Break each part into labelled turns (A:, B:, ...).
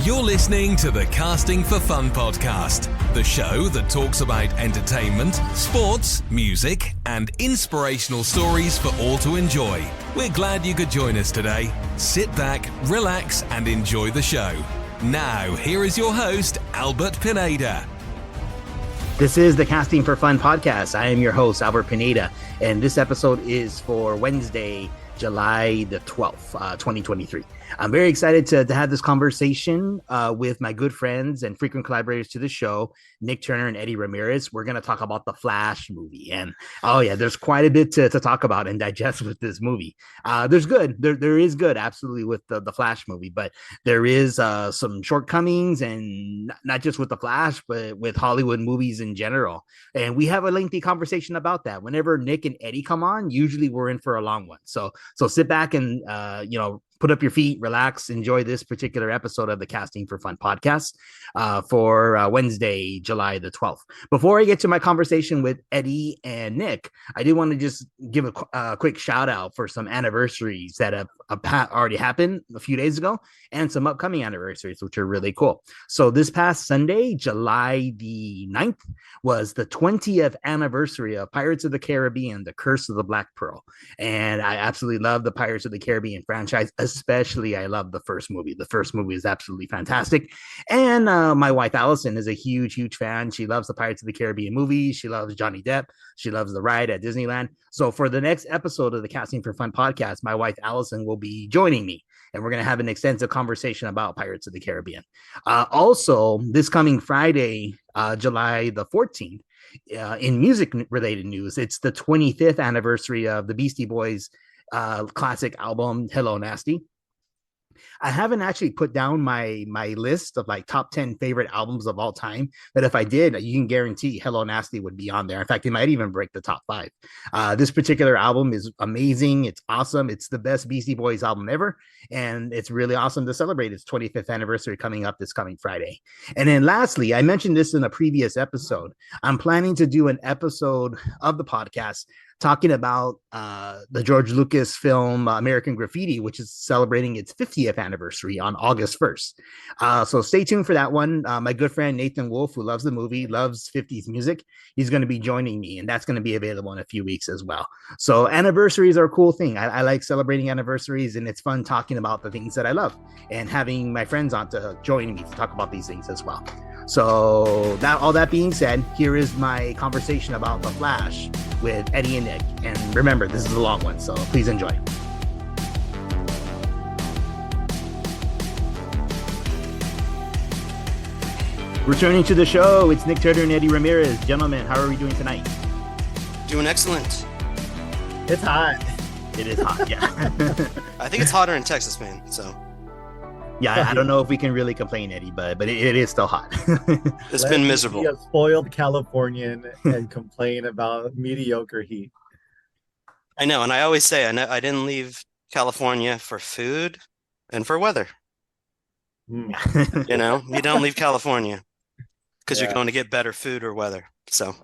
A: You're listening to the Casting for Fun podcast, the show that talks about entertainment, sports, music, and inspirational stories for all to enjoy. We're glad you could join us today. Sit back, relax, and enjoy the show. Now, here is your host, Albert Pineda.
B: This is the Casting for Fun podcast. I am your host, Albert Pineda, and this episode is for Wednesday, July the 12th, 2023. I'm very excited to have this conversation with my good friends and frequent collaborators to the show, Nick Turner and Eddie Ramirez. We're going to talk about the Flash movie. And there's quite a bit to talk about and digest with this movie. There is good, absolutely, with the Flash movie, but there is some shortcomings, and not just with the Flash, but with Hollywood movies in general. And we have a lengthy conversation about that. Whenever Nick and Eddie come on, usually we're in for a long one. So sit back and, put up your feet, relax, enjoy this particular episode of the Casting for Fun podcast for Wednesday, July the 12th. Before I get to my conversation with Eddie and Nick, I did want to just give a quick shout out for some anniversaries that have already happened a few days ago and some upcoming anniversaries, which are really cool. So this past Sunday, July the 9th, was the 20th anniversary of Pirates of the Caribbean, The Curse of the Black Pearl. And I absolutely love the Pirates of the Caribbean franchise. Especially, I love the first movie. The first movie is absolutely fantastic. And my wife, Allison, is a huge fan. She loves the Pirates of the Caribbean movies. She loves Johnny Depp. She loves the ride at Disneyland. So for the next episode of the Casting for Fun podcast, my wife, Allison, will be joining me. And we're going to have an extensive conversation about Pirates of the Caribbean. Also, this coming Friday, July the 14th, in music-related news, it's the 25th anniversary of the Beastie Boys classic album Hello Nasty. I haven't actually put down my list of like top 10 favorite albums of all time, but if I did, you can guarantee Hello Nasty would be on there. In fact, it might even break the top 5. This particular album is amazing. It's awesome. It's the best Beastie Boys album ever, and it's really awesome to celebrate its 25th anniversary coming up this coming Friday. And then lastly, I mentioned this in a previous episode, I'm planning to do an episode of the podcast talking about the George Lucas film American Graffiti, which is celebrating its 50th anniversary on August 1st. So stay tuned for that one. My good friend Nathan Wolf, who loves the movie, loves 50s music, he's going to be joining me, and that's going to be available in a few weeks as well. So anniversaries are a cool thing. I like celebrating anniversaries, and it's fun talking about the things that I love and having my friends on to join me to talk about these things as well. So all that being said, here is my conversation about The Flash with Eddie and Nick. And remember, this is a long one, so please enjoy. Returning to the show, it's Nick Turner and Eddie Ramirez. Gentlemen, how are we doing tonight?
C: Doing excellent.
D: It's hot.
B: It is hot, yeah.
C: I think it's hotter in Texas, man, so...
B: Yeah, I don't know if we can really complain, Eddie, but it is still hot.
C: It's been miserable.
D: Be a spoiled Californian and complain about mediocre heat.
C: I know, and I always say I didn't leave California for food and for weather. You don't leave California because you're going to get better food or weather. So.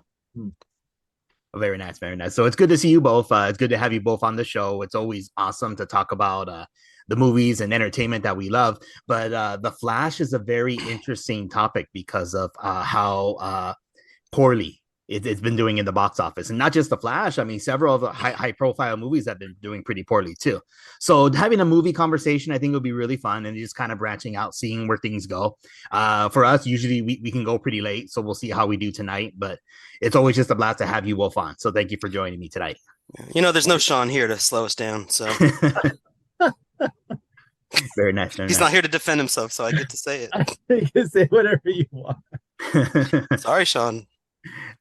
B: Very nice, very nice. So it's good to see you both. It's good to have you both on the show. It's always awesome to talk about the movies and entertainment that we love. But The Flash is a very interesting topic because of how poorly it's been doing in the box office. And not just The Flash. I mean, several of the high profile movies have been doing pretty poorly too. So having a movie conversation, I think, would be really fun, and just kind of branching out, seeing where things go. For us, usually we can go pretty late, so we'll see how we do tonight. But it's always just a blast to have you both on. So thank you for joining me tonight.
C: There's no Sean here to slow us down. So
B: very nice.
C: He's not here to defend himself, so I get to say it.
D: You can say whatever you want.
C: Sorry, Sean.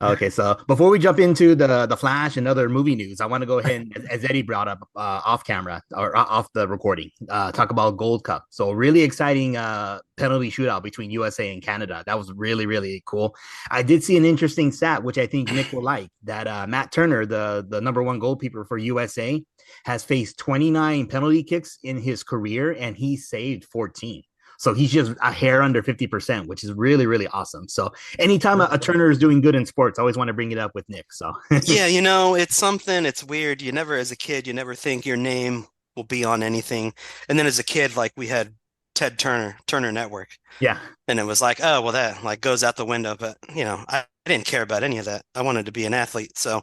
B: Okay, so before we jump into the Flash and other movie news, I want to go ahead and, as Eddie brought up off camera or off the recording, talk about Gold Cup. So really exciting penalty shootout between USA and Canada. That was really, really cool. I did see an interesting stat, which I think Nick will like, that Matt Turner, the number one goalkeeper for USA, has faced 29 penalty kicks in his career, and he saved 14. So he's just a hair under 50%, which is really, really awesome. So anytime a Turner is doing good in sports, I always want to bring it up with Nick. So
C: yeah, it's something, it's weird. As a kid, you never think your name will be on anything. And then as a kid, like we had Ted Turner Network.
B: Yeah.
C: And it was like, oh, well, that like goes out the window. But, I didn't care about any of that. I wanted to be an athlete. So,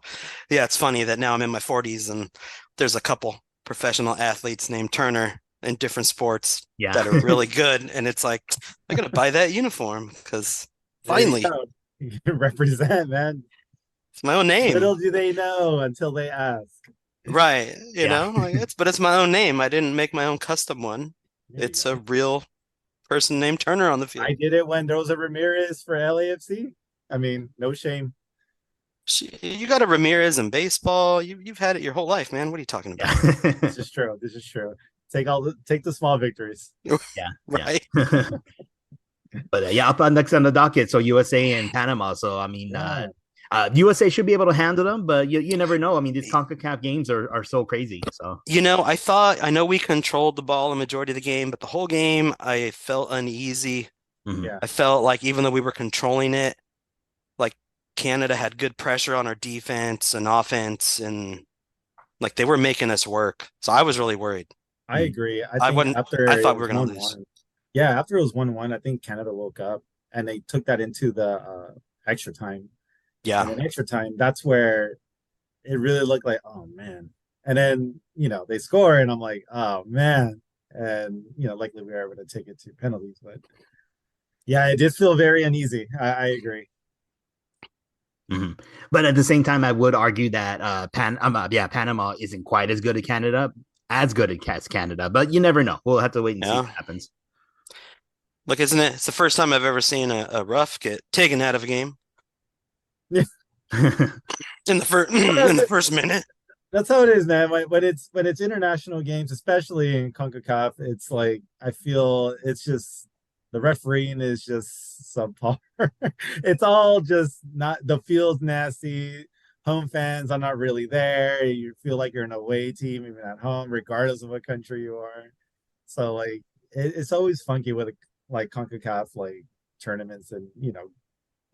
C: yeah, it's funny that now I'm in my 40s and there's a couple professional athletes named Turner in different sports
B: Yeah.
C: that are really good. And it's like, I got to buy that uniform because finally,
D: you represent, man.
C: it's my own name.
D: Little do they know until they ask.
C: Right.
B: Yeah.
C: Like it's my own name. I didn't make my own custom one. It's a real person named Turner on the field.
D: I did it when there was a Ramirez for LAFC. I mean, no shame.
C: You got a Ramirez in baseball. You've had it your whole life, man. What are you talking about?
B: Yeah.
D: This is true. This is true. Take the small victories.
B: Yeah.
C: Right.
B: But yeah, up on next on the docket. So USA and Panama. So I mean, USA should be able to handle them, but you never know. I mean, these CONCACAF games are so crazy. So
C: I know we controlled the ball a majority of the game, but the whole game I felt uneasy.
B: Mhm.
D: Yeah.
C: I felt like even though we were controlling it, like Canada had good pressure on our defense and offense, and like they were making us work. So I was really worrid.
D: I agree.
C: I thought we were going to lose.
D: Yeah, after it was 1-1, I think Canada woke up and they took that into the extra time.
C: Yeah.
D: And in extra time, that's where it really looked like, oh man. And then, they score and I'm like, oh man. And, likely we were able to take it to penalties. But yeah, it did feel very uneasy. I agree.
B: Mm-hmm. But at the same time, I would argue that Panama isn't quite as good as Canada, but you never know. We'll have to wait and see what happens.
C: Look, isn't it? It's the first time I've ever seen a ref get taken out of a game.
D: Yeah.
C: in the first minute.
D: That's how it is, man. When it's international games, especially in CONCACAF, it's like I feel it's just the refereeing is just subpar. It's all just not the field's nasty. Home fans are not really there. You feel like you're an away team even at home, regardless of what country you are. So like it's always funky with like CONCACAF like tournaments and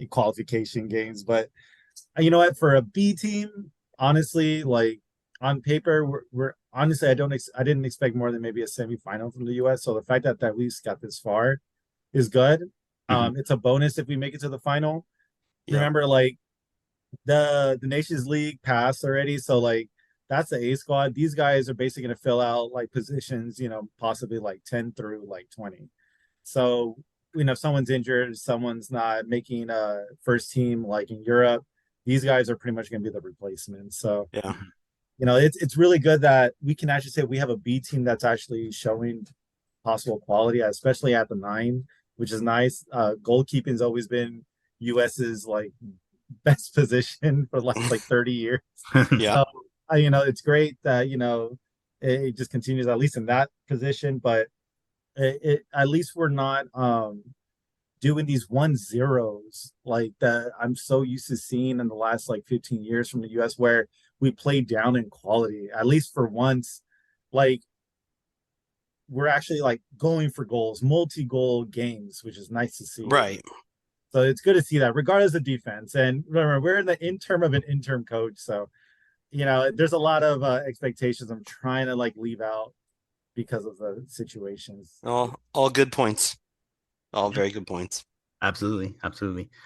D: qualification games. But you know what? For a B team, honestly, like on paper, we're honestly I didn't expect more than maybe a semifinal from the U.S. So the fact that at least got this far is good. Mm-hmm. It's a bonus if we make it to the final. Yeah. Remember, like the Nations League passed already, so like that's the A squad. These guys are basically going to fill out like positions, possibly like 10 through like 20. So if someone's injured, someone's not making a first team like in Europe, these guys are pretty much going to be the replacements. So
C: yeah,
D: it's really good that we can actually say we have a B team that's actually showing possible quality, especially at the 9, which is nice. Goalkeeping's always been US's like best position for the last like 30 years.
C: Yeah.
D: So, it's great that it just continues at least in that position, but it at least we're not doing these 1-0s like that I'm so used to seeing in the last like 15 years from the US, where we play down in quality. At least for once, like we're actually like going for goals, multi-goal games, which is nice to see.
C: Right.
D: So it's good to see that, regardless of defense. And remember, we're in the interim of an interim coach, so there's a lot of expectations I'm trying to like leave out because of the situations.
C: All good points. All very good points.
B: Absolutely.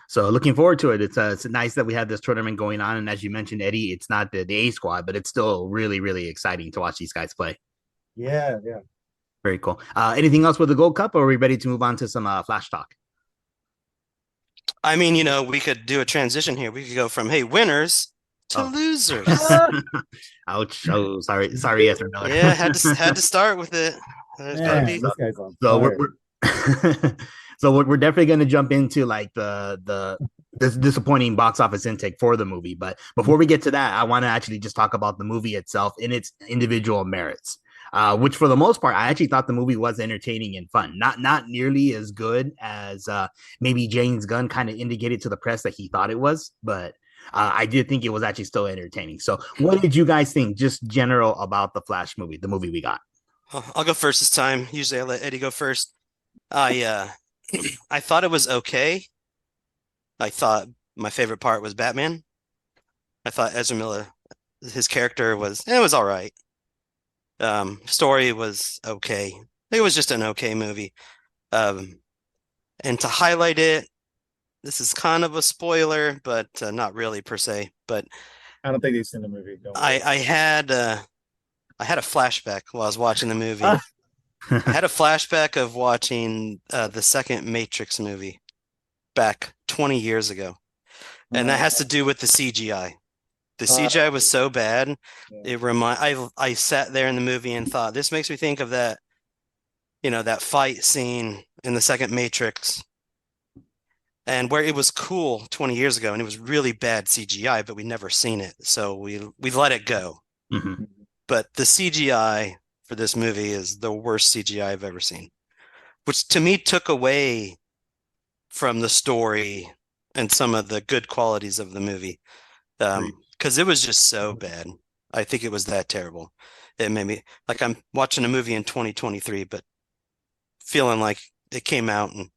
B: So looking forward to it. It's nice that we have this tournament going on. And as you mentioned, Eddie, it's not the A squad, but it's still really, really exciting to watch these guys play.
D: Yeah.
B: Very cool. Anything else with the Gold Cup, or are we ready to move on to some flash talk?
C: I mean, we could do a transition here. We could go from, hey, winners to losers.
B: Ouch. Oh, sorry, Ezra Miller.
C: Yeah, had to start with it.
B: So we're definitely going to jump into like this disappointing box office intake for the movie. But before we get to that, I want to actually just talk about the movie itself in its individual merits. Which for the most part, I actually thought the movie was entertaining and fun. Not nearly as good as maybe James Gunn kind of indicated to the press that he thought it was, but I did think it was actually still entertaining. So what did you guys think, just general, about the Flash movie, the movie we got?
C: I'll go first this time. Usually I let Eddie go first. I thought it was okay. I thought my favorite part was Batman. I thought Ezra Miller, his character was all right. Story was okay. It was just an okay movie. Um, and to highlight it, this is kind of a spoiler, but not really per se. But
D: I don't think they've seen the movie. Don't
C: I
D: worry.
C: I had uh, I had a flashback while I was watching the movie.
D: Ah,
C: I had a flashback of watching the second Matrix movie back 20 years ago, and that has to do with the CGI. The
D: uh,
C: CGI was so bad.
D: yeah.
C: I sat there in the movie and thought, this makes me think of that, that fight scene in the second Matrix, and where it was cool 20 years ago, and it was really bad CGI, but we'd never seen it, so we let it go.
B: Mhm.
C: But the CGI for this movie is the worst CGI I've ever seen, which to me took away from the story and some of the good qualities of the movie.
D: Great.
C: Because it was just so bad. I think it was that terrible. It made me like I'm watching a movie in 2023, but feeling like it came out in,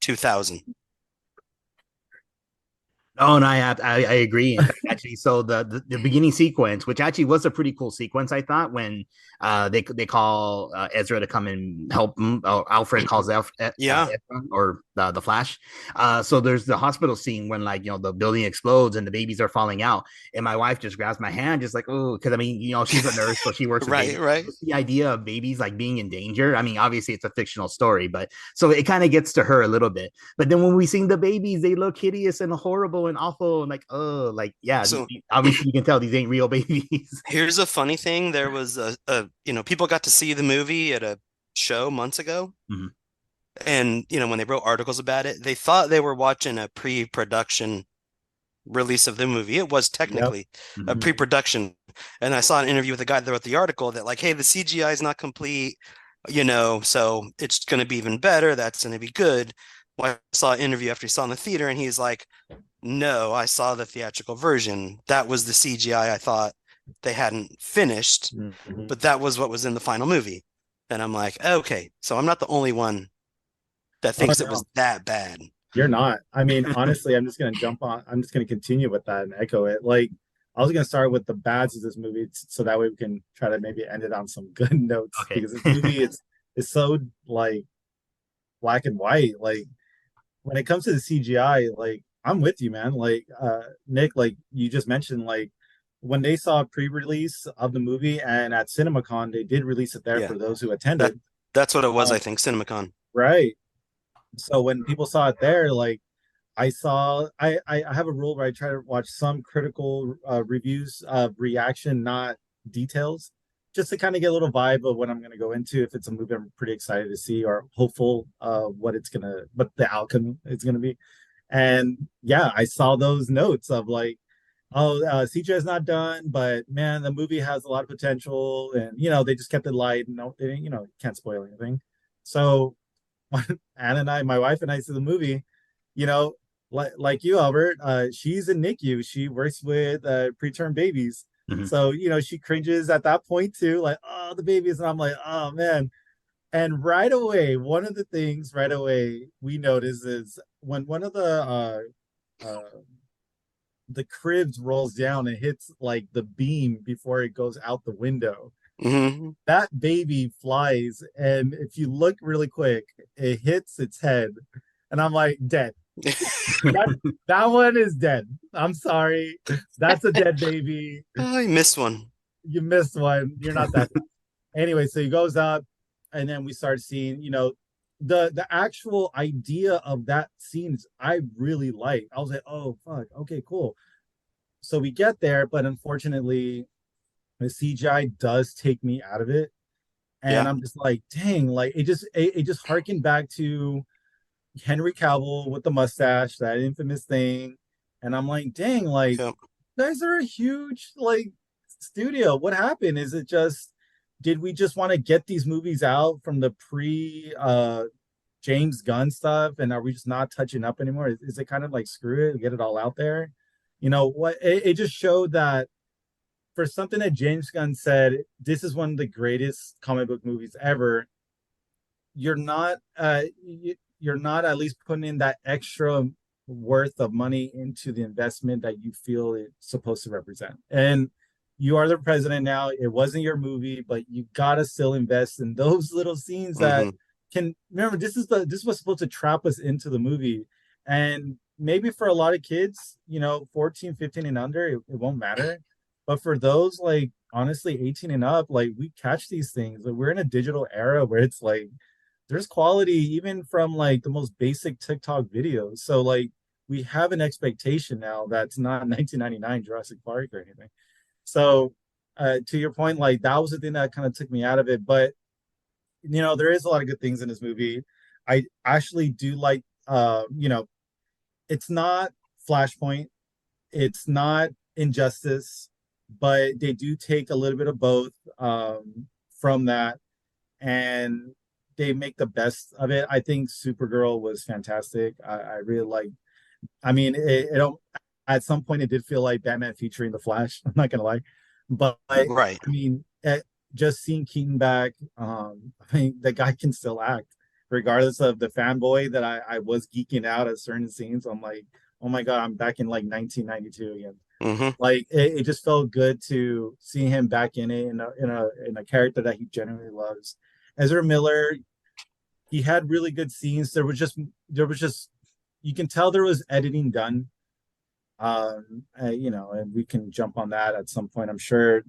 C: 2000.
B: Oh, and I agree. In fact, actually, so the beginning sequence, which actually was a pretty cool sequence, I thought, when they call Ezra to come and help him. Or Alfred calls
C: Yeah,
B: Ezra, or the Flash. So there's the hospital scene when, like, the building explodes and the babies are falling out, and my wife just grabs my hand, just like, oh, because I mean, she's a nurse, so she works with
C: right,
B: babies.
C: right.
B: Just the idea of babies like being in danger. I mean, obviously it's a fictional story, but so it kind of gets to her a little bit. But then when we see the babies, they look hideous and horrible and awful and like, oh, like, yeah,
C: So
B: obviously you can tell these ain't real babies.
C: here's a funny thing. There was people got to see the movie at a show months ago.
B: Mhm.
C: And, when they wrote articles about it, they thought they were watching a pre-production release of the movie. It was
D: Yep.
C: technically a
B: Mhm.
C: pre-production. And I saw an interview with the guy that wrote the article that, like, hey, the CGI is not complete, so it's going to be even better. That's going to be good. Well, I saw an interview after he saw in the theater, and he's like, no, I saw the theatrical version. That was the CGI I thought they hadn't finished,
D: Mhm.
C: but that was what was in the final movie. And I'm like, okay, so I'm not the only one that
D: Oh
C: thinks it was
D: no,
C: that bad.
D: you're not. I mean, honestly, I'm just gonna jump on. I'm just gonna continue with that and echo it. Like, I was gonna start with the bads of this movie, so that way we can try to maybe end it on some good notes
B: Okay.
D: because this movie is so like black and white. Like when it comes to the CGI, like I'm with you, man. Like Nick, like you just mentioned, like when they saw a pre-release of the movie and at CinemaCon, they did release it there
C: Yeah,
D: for those who
C: that
D: attended.
C: that's what it was, I
D: Um,
C: think, CinemaCon.
D: right. So when people saw it there, like I have a rule where I try to watch some critical reviews of reaction, not details, just to kind of get a little vibe of what I'm going to go into. If it's a movie I'm pretty excited to see or hopeful what the outcome is gonna be. And yeah, I saw those notes of like, oh, CJ is not done, but man, the movie has a lot of potential, and they just kept it light. No, they didn't, can't spoil anything. So Anna and I, my wife and I, see the movie, you know, like you, Albert, she's in NICU. She works with preterm babies.
B: Mhm.
D: So, she cringes at that point too, like, oh, the babies. And I'm like, oh man. And right away, one of the things right away we notice is when one of the cribs rolls down and hits like the beam before it goes out the window.
C: Hmm.
D: That baby flies, and if you look really quick, it hits its head, and I'm like, dead. That that one is dead. I'm sorry, that's a dead baby.
C: Oh, you missed one.
D: You missed one. You're not that. Anyway, so he goes up, and then we start seeing, the actual idea of that scene. I really like. I was like, oh fuck, okay, cool. So we get there, but unfortunately, the CGI does take me out of it, and
C: Yeah.
D: I'm just like, dang, like it just harkened back to Henry Cavill with the mustache, that infamous thing. And I'm like, dang, like,
C: Yep.
D: you guys are a huge like studio. What happened? Is it just did we just want to get these movies out from the pre James Gunn stuff, and are we just not touching up anymore? Is it kind of like screw it, get it all out there? What it just showed that for something that James Gunn said, this is one of the greatest comic book movies ever. You're not you're not at least putting in that extra worth of money into the investment that you feel it's supposed to represent. And you are the president now. It wasn't your movie, but you gotta still invest in those little scenes that can remember this was supposed to trap us into the movie. And maybe for a lot of kids, 14, 15 and under, it won't matter. But for those like honestly 18 and up, like we catch these things. Like, we're in a digital era where it's like there's quality even from like the most basic TikTok videos. So like we have an expectation now that's not 1999 Jurassic Park or anything. So to your point, like that was the thing that kind of took me out of it. But there is a lot of good things in this movie. I actually do like it's not Flashpoint, it's not Injustice, but they do take a little bit of both from that, and they make the best of it. I think Supergirl was fantastic. I really like. I mean, at some point it did feel like Batman featuring the Flash. I'm not gonna lie, but
C: Right.
D: I mean, just seeing Keaton back, I mean, the guy can still act, regardless of the fanboy that I was geeking out at certain scenes. I'm like, oh my god, I'm back in like 1992 again. Like it just felt good to see him back in it in a character that he genuinely loves. Ezra Miller, he had really good scenes. There was just you can tell there was editing done. And we can jump on that at some point, I'm sure.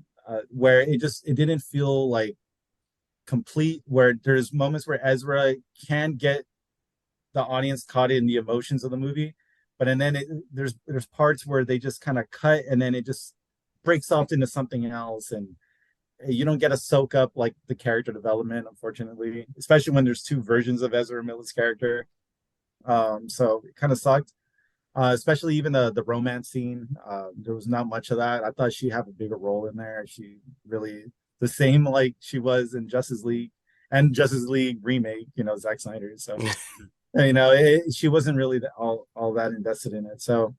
D: Where it didn't feel like complete. Where there's moments where Ezra can get the audience caught in the emotions of the movie, but and then there's parts where they just kind of cut, and then it just breaks off into something else, and you don't get a soak up like the character development, unfortunately, especially when there's two versions of Ezra Miller's character. So it kind of sucked. Especially even the romance scene. There was not much of that. I thought she'd have a bigger role in there. She really the same like she was in Justice League and Justice League remake, Zack Snyder. So she wasn't really all that invested in it. So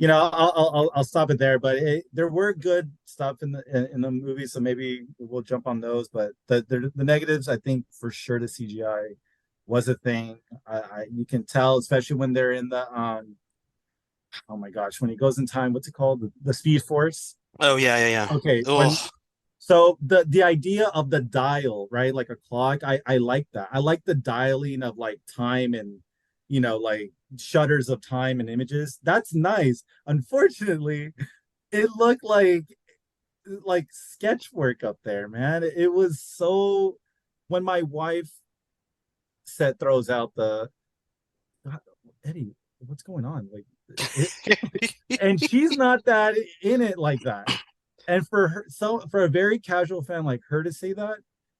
D: I'll stop it there. But there were good stuff in the movie, so maybe we'll jump on those. But the negatives, I think for sure, the CGI was a thing. You can tell, especially when they're in the oh my gosh, when he goes in time, what's it called? The Speed Force.
C: Oh yeah.
D: Okay.
C: Oh,
D: So the idea of the dial, right? Like a clock, I like that. I like the dialing of like time and like shutters of time and images. That's nice. Unfortunately, it looked like sketch work up there, man. It was so when my wife throws out the Eddie, what's going on? Like and she's not that in it like that. And for her, so for a very casual fan like her to say that,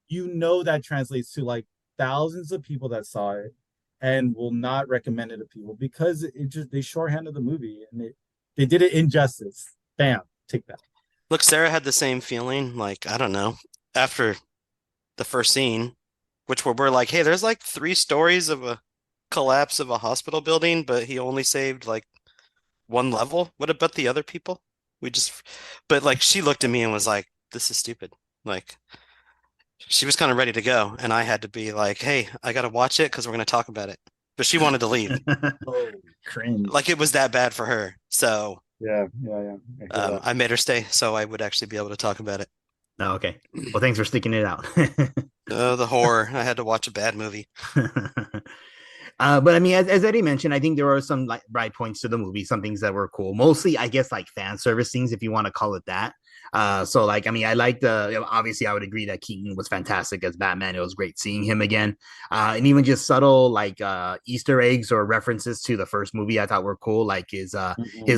D: that translates to like thousands of people that saw it and will not recommend it to people because they shorthanded the movie and they did it injustice. Bam, take that.
C: look, Sarah had the same feeling. Like, I don't know, after the first scene, which we're like, hey, there's like 3 stories of a collapse of a hospital building, but he only saved like one level. What about the other people? But like she looked at me and was like, this is stupid. Like she was kind of ready to go. And I had to be like, hey, I got to watch it because we're going to talk about it. But she wanted to leave.
D: Oh, cringe.
C: Like it was that bad for her. So
D: yeah.
C: I made her stay so I would actually be able to talk about it.
B: Oh, okay. Well, thanks for sticking it out.
C: The horror. I had to watch a bad movie.
B: But I mean, as Eddie mentioned, I think there are some like bright points to the movie, some things that were cool. Mostly, I guess, like fan service things, if you want to call it that. So like, I mean, I like obviously I would agree that Keaton was fantastic as Batman. It was great seeing him again. And even just subtle like Easter eggs or references to the first movie I thought were cool. Like his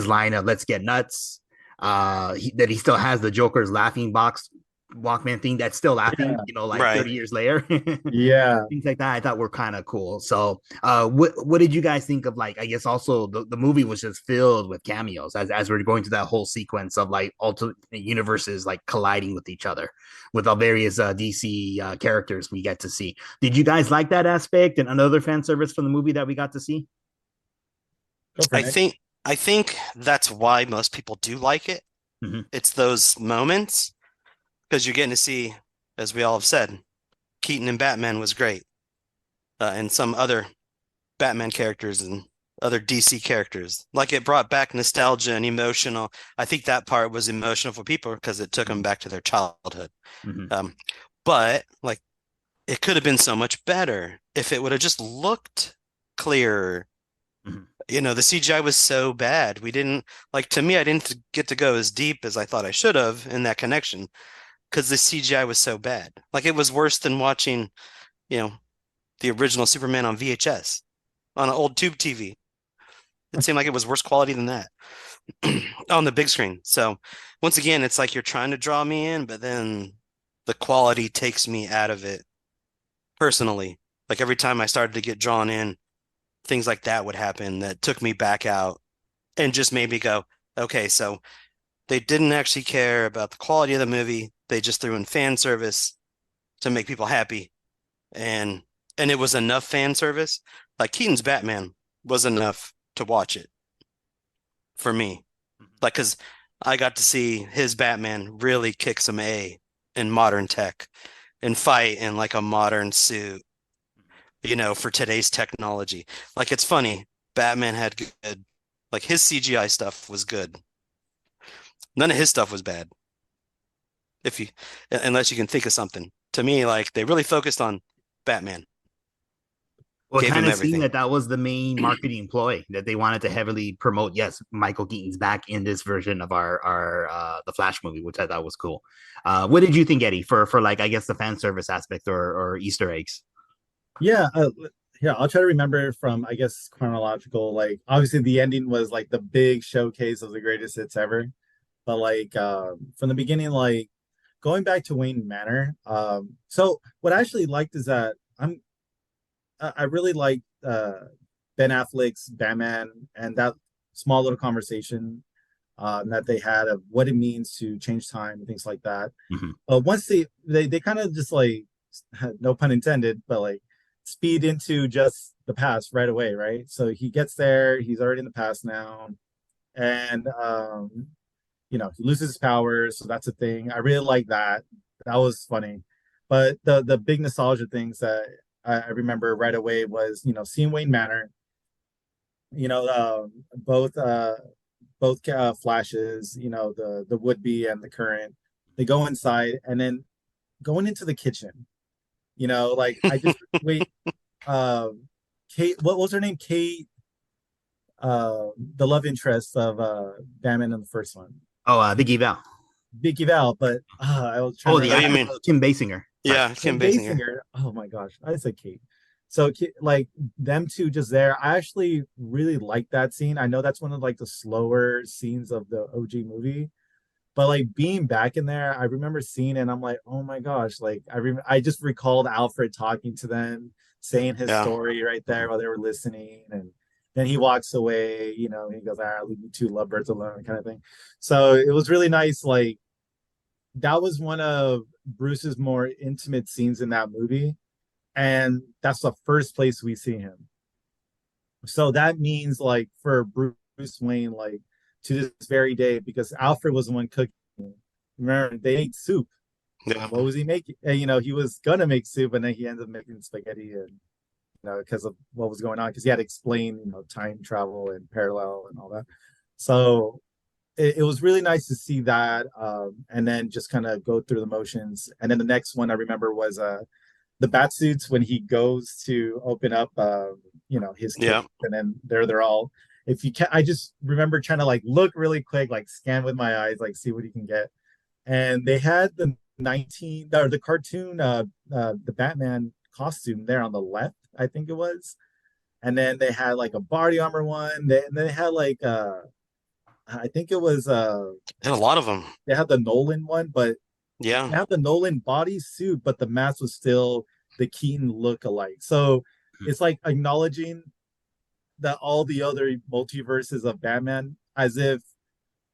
B: line of "Let's get nuts." That he still has the Joker's laughing box Walkman thing that's still laughing, like
C: Right.
B: 30 years later.
D: Yeah.
B: Things like that I thought were kind of cool. So what did you guys think of, like, I guess also the movie was just filled with cameos as we're going through that whole sequence of like alternate universes like colliding with each other with all various DC characters we get to see. Did you guys like that aspect and another fan service from the movie that we got to see?
C: I think that's why most people do like it.
B: Mm-hmm.
C: It's those moments because you're getting to see, as we all have said, Keaton and Batman was great, and some other Batman characters and other DC characters. Like it brought back nostalgia and emotional. I think that part was emotional for people because it took them back to their childhood.
B: Mm-hmm.
C: But like it could have been so much better if it would have just looked clearer.
B: Mm-hmm.
C: You know, the CGI was so bad. We didn't like to me, I didn't get to go as deep as I thought I should have in that connection because the CGI was so bad. Like it was worse than watching, you know, the original Superman on VHS on an old tube TV. It seemed like it was worse quality than that on the big screen. So once again, it's like you're trying to draw me in, but then the quality takes me out of it personally. Like every time I started to get drawn in, things like that would happen that took me back out and just made me go, okay, so they didn't actually care about the quality of the movie. They just threw in fan service to make people happy. And it was enough fan service. Like Keaton's Batman was enough to watch it for me. Like, because I got to see his Batman really kick some A in modern tech and fight in like a modern suit, you know, for today's technology. Like, it's funny. Batman had good, like, his CGI stuff was good. None of his stuff was bad. If you, unless you can think of something. To me, like, they really focused on Batman,
B: Well, it
C: gave
B: kind
C: him
B: of seemed
C: everything.
B: that that was the main marketing ploy that they wanted to heavily promote. Yes, Michael Keaton's back in this version of our the Flash movie, which I thought was cool. What did you think, Eddie, for like I guess the fan service aspect or Easter eggs?
D: Yeah, yeah, I'll try to remember from I guess chronological. Like obviously the ending was like the big showcase of the greatest hits ever. But like from the beginning, like going back to Wayne Manor. So what I actually liked is that I really liked Ben Affleck's Batman and that small little conversation that they had of what it means to change time and things like that.
B: Mm-hmm.
D: Once they kind of just like no pun intended, but like speed into just the past right away, right? So he gets there, he's already in the past now, and you know, he loses his powers, so that's a thing. I really like that. That was funny. But the big nostalgia things that I remember right away was, you know, seeing Wayne Manor, you know, both flashes, you know, the would be and the current. They go inside and then going into the kitchen, you know, like I just wait. Kate, what was her name? Kate, the love interest of Batman in the first one.
B: Oh, Vicky Val.
D: Vicky Val, but I was trying
B: Oh,
D: to
B: the
C: Oh, you
D: remember.
B: actress
C: mean,
B: Kim Basinger. Sorry.
C: yeah, Kim
D: Kim
C: Basinger.
D: Basinger. Oh my gosh, I said Kate. So like them two just there. I actually really like that scene. I know that's one of like the slower scenes of the OG movie, but like being back in there, I remember seeing it and I'm like, oh my gosh, like I just recalled Alfred talking to them, saying his
C: Yeah.
D: story right there while they were listening, and then he walks away, you know, he goes, "I'll leave you two lovebirds alone," kind of thing. So it was really nice. Like that was one of Bruce's more intimate scenes in that movie, and that's the first place we see him. So that means like for Bruce Wayne, like to this very day, because Alfred was the one cooking. Remember, they ate soup.
C: Yeah.
D: What was he making? And, you know, he was gonna make soup, and then he ended up making spaghetti, and you know, because of what was going on, because he had to explain, you know, time travel and parallel and all that. So it was really nice to see that, and then just kind of go through the motions. And then the next one I remember was the bat suits when he goes to open up you know, his case,
C: Yeah.
D: and then they're all, if you can, I just remember trying to like look really quick, like scan with my eyes, like see what he can get. And they had the 19 or the cartoon the Batman costume there on the left, I think it was. And then they had like a body armor one, and they had like I think it was
C: Had a lot of them.
D: they had the Nolan one, but
C: Yeah.
D: they had the Nolan bodysuit, but the mask was still the Keaton look alike. So it's like acknowledging that all the other multiverses of Batman, as if,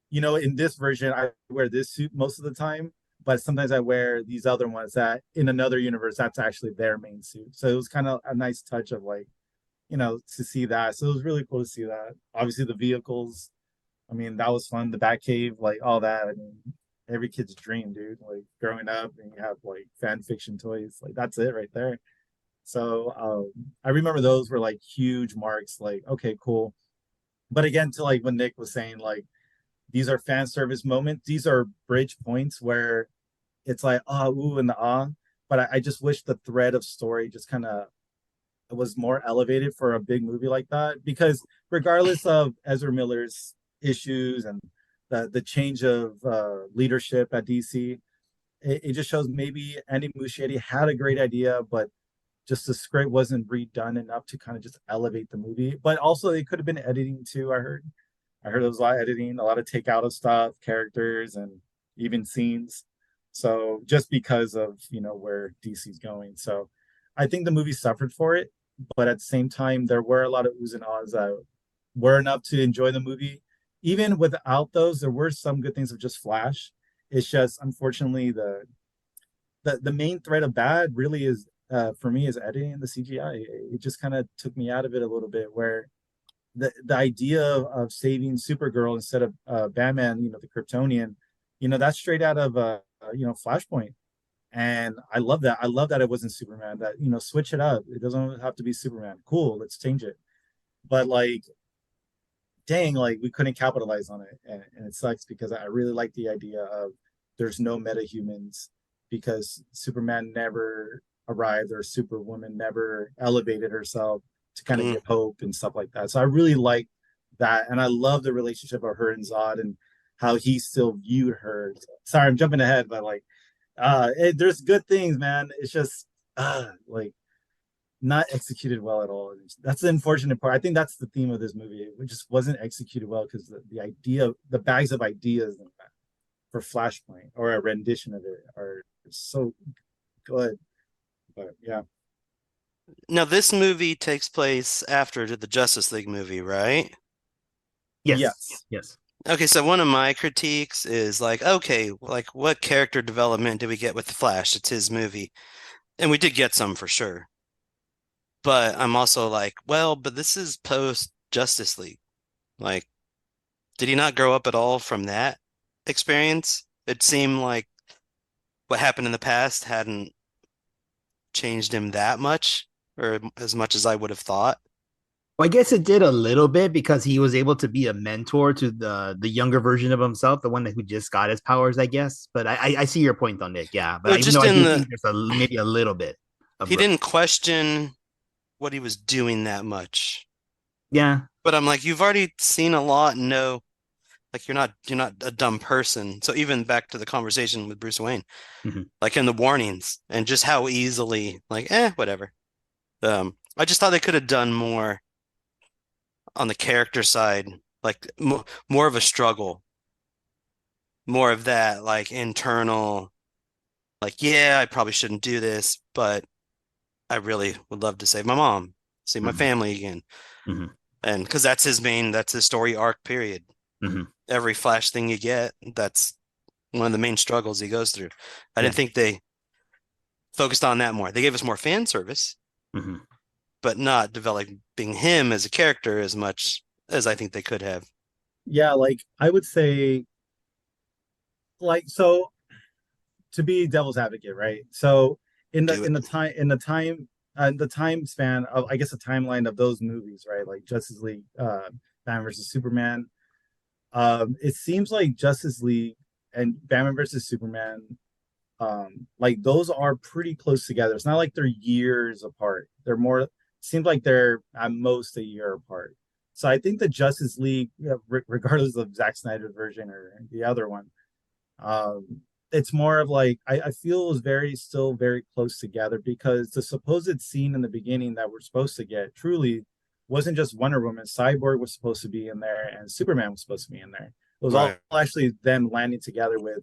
D: you know, in this version I wear this suit most of the time, but sometimes I wear these other ones that in another universe that's actually their main suit. So it was kind of a nice touch of like, you know, to see that. So it was really cool to see that. Obviously the vehicles, I mean, that was fun. The Batcave, like all that. I mean, every kid's dream, dude. Like growing up and you have like fan fiction toys, like that's it right there. So I remember those were like huge marks, like, okay, cool. But again, to like what Nick was saying, like these are fan service moments. These are bridge points where it's like, ah, ooh, and the ah. But I just wish the thread of story just kind of was more elevated for a big movie like that. Because regardless of Ezra Miller's issues and the change of leadership at DC, it just shows maybe Andy Muschietti had a great idea, but just the script wasn't redone enough to kind of just elevate the movie. But also, it could have been editing too. I heard there was a lot of editing, a lot of takeout of stuff, characters, and even scenes. So just because of where DC's going, so I think the movie suffered for it, but at the same time, there were a lot of oohs and ahs that were enough to enjoy the movie. Even without those, there were some good things of just Flash. It's just unfortunately the main thread of bad really is for me is editing the CGI. It just kind of took me out of it a little bit. Where the idea of saving Supergirl instead of Batman, the Kryptonian, that's straight out of Flashpoint. And I love that. I love that it wasn't Superman. That switch it up. It doesn't have to be Superman. Cool, let's change it. But like, dang, like we couldn't capitalize on it, and it sucks because I really like the idea of there's no metahumans because Superman never arrived or Superwoman never elevated herself to kind of give hope and stuff like that. So I really like that, and I love the relationship of her and Zod and how he still viewed her. Sorry, I'm jumping ahead, but like, there's good things, man. It's just like not executed well at all. That's the unfortunate part. I think that's the theme of this movie. It just wasn't executed well because the idea, the bags of ideas for Flashpoint or a rendition of it are so good. But yeah.
C: Now, this movie takes place after the Justice League movie, right?
D: Yes.
C: Okay, so one of my critiques is like, okay, like what character development did we get with the Flash? It's his movie. And we did get some for sure. But I'm also like, well, but this is post Justice League. Like, did he not grow up at all from that experience? It seemed like what happened in the past hadn't changed him that much, or as much as I would have thought.
B: Well, I guess it did a little bit because he was able to be a mentor to the younger version of himself, the one who just got his powers, I guess. But I see your point on Nick, yeah. But
C: No,
B: even though
C: just
B: I
C: in
B: do
C: the
B: think there's maybe a little bit of
C: he
B: growth.
C: didn't question what he was doing that much.
B: Yeah.
C: But I'm like, you've already seen a lot and know like you're not a dumb person. So even back to the conversation with Bruce Wayne, like in the warnings and just how easily like, whatever. I just thought they could have done more on the character side, like more of a struggle, more of that like internal, like, yeah, I probably shouldn't do this, but I really would love to save my mom, see my family again. And because that's his story arc, period. Every Flash thing you get, that's one of the main struggles he goes through. I didn't think they focused on that more. They gave us more fan service, but not developing him as a character as much as I think they could have.
D: Yeah, like I would say, like, so to be devil's advocate, right? So the time span of, I guess, a timeline of those movies, right? Like Justice League, Batman versus Superman. It seems like Justice League and Batman versus Superman, like those are pretty close together. It's not like they're years apart. They're more, seems like they're at most a year apart. So I think the Justice League, regardless of Zack Snyder's version or the other one, it's more of like I feel it was still very close together because the supposed scene in the beginning that we're supposed to get truly wasn't just Wonder Woman. Cyborg was supposed to be in there, and Superman was supposed to be in there. It was all actually them landing together with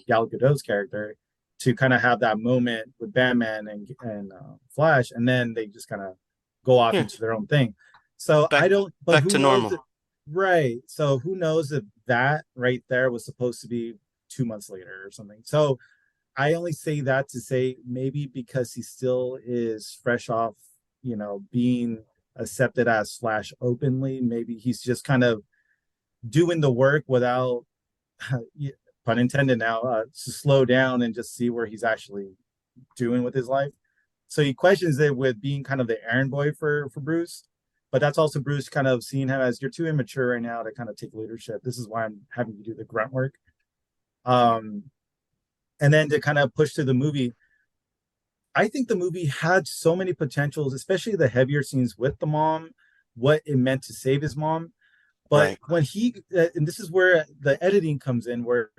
D: Gal Gadot's character to kind of have that moment with Batman and Flash, and then they just kind of go off into their own thing. So
C: Back,
D: I don't, but
C: back
D: who
C: to
D: knows?
C: normal.
D: Right. So who knows if that right there was supposed to be 2 months later or something. So I only say that to say maybe because he still is fresh off, being accepted as Flash openly. Maybe he's just kind of doing the work without, pun intended now, to slow down and just see where he's actually doing with his life. So he questions it with being kind of the errand boy for Bruce. But that's also Bruce kind of seeing him as, you're too immature right now to kind of take leadership. This is why I'm having you do the grunt work. And then to kind of push to the movie, I think the movie had so many potentials, especially the heavier scenes with the mom, what it meant to save his mom. But when and this is where the editing comes in, where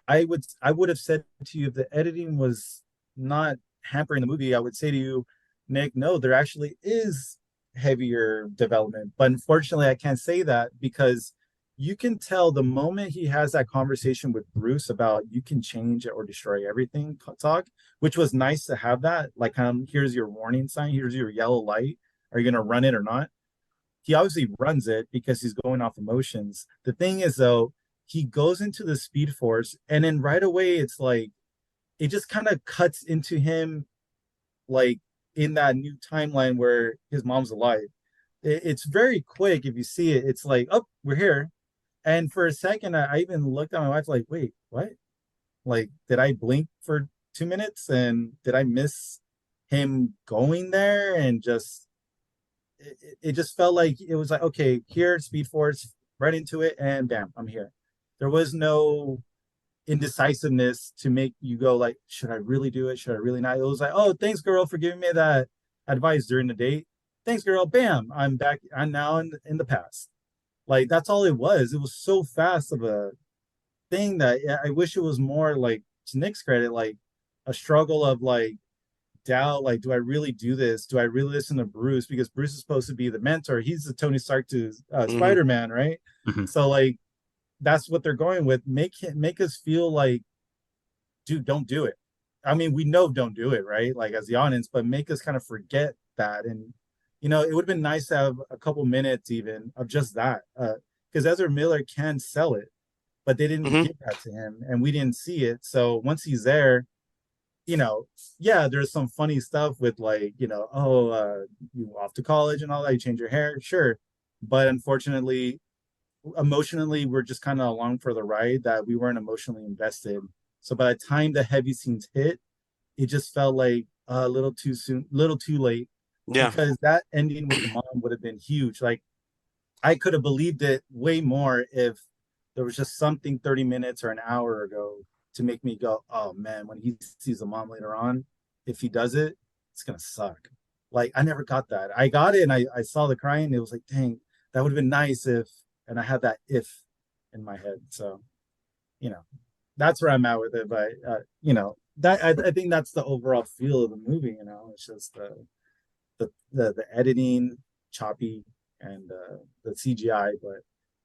D: I would have said to you, if the editing was not hampering the movie, I would say to you, Nick, no, there actually is heavier development. But unfortunately, I can't say that, because you can tell the moment he has that conversation with Bruce about you can change or destroy everything talk, which was nice to have that, like, here's your warning sign, here's your yellow light. Are you going to run it or not? He obviously runs it because he's going off emotions. The thing is, though, he goes into the Speed Force, and then right away, it's like, it just kind of cuts into him, like, in that new timeline where his mom's alive. It's very quick. If you see it, it's like, oh, we're here. And for a second, I even looked at my wife like, wait, what? Like, did I blink for 2 minutes? And did I miss him going there? And just, it just felt like it was like, okay, here, Speed Force, right into it, and bam, I'm here. There was no indecisiveness to make you go like, should I really do it? Should I really not? It was like, oh, thanks, girl, for giving me that advice during the date. Thanks, girl. Bam, I'm back. I'm now in the past. Like, that's all it was. It was so fast of a thing that I wish it was more, like, to Nick's credit, like a struggle of like doubt, like, do I really do this? Do I really listen to Bruce? Because Bruce is supposed to be the mentor. He's the Tony Stark to Spider-Man, right? So like, that's what they're going with. Make us feel like, dude, don't do it. I mean, we know don't do it, right? Like, as the audience, but make us kind of forget that. And it would have been nice to have a couple minutes even of just that, because Ezra Miller can sell it, but they didn't give that to him, and we didn't see it. So once he's there, yeah, there's some funny stuff with, like, oh, you off to college and all that, you change your hair, sure, but unfortunately, emotionally, we're just kind of along for the ride, that we weren't emotionally invested. So by the time the heavy scenes hit, it just felt like a little too soon, little too late.
C: Yeah.
D: Because that ending with the mom would have been huge. Like, I could have believed it way more if there was just something 30 minutes or an hour ago to make me go, oh man, when he sees the mom later on, if he does it, it's gonna suck. Like, I never got that. I got it, and I saw the crying, and it was like, dang, that would have been nice if, and I had that if in my head. So, that's where I'm at with it. But that I think that's the overall feel of the movie. It's just the editing choppy, and the CGI, but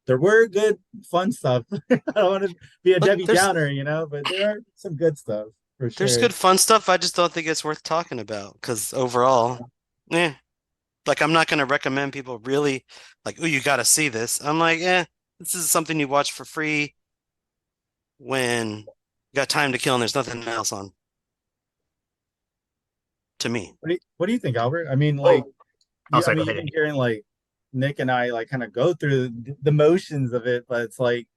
D: there were good fun stuff. I don't want to be a Debbie Downer, but there are some good stuff for sure.
C: There's good fun stuff. I just don't think it's worth talking about, because overall, like, I'm not going to recommend people really like, oh, you got to see this. I'm like, this is something you watch for free when you got time to kill and there's nothing else on. To me.
D: What do you think, Albert? I mean, like, you've been hearing, like, Nick and I, like, kind of go through the motions of it, but it's like,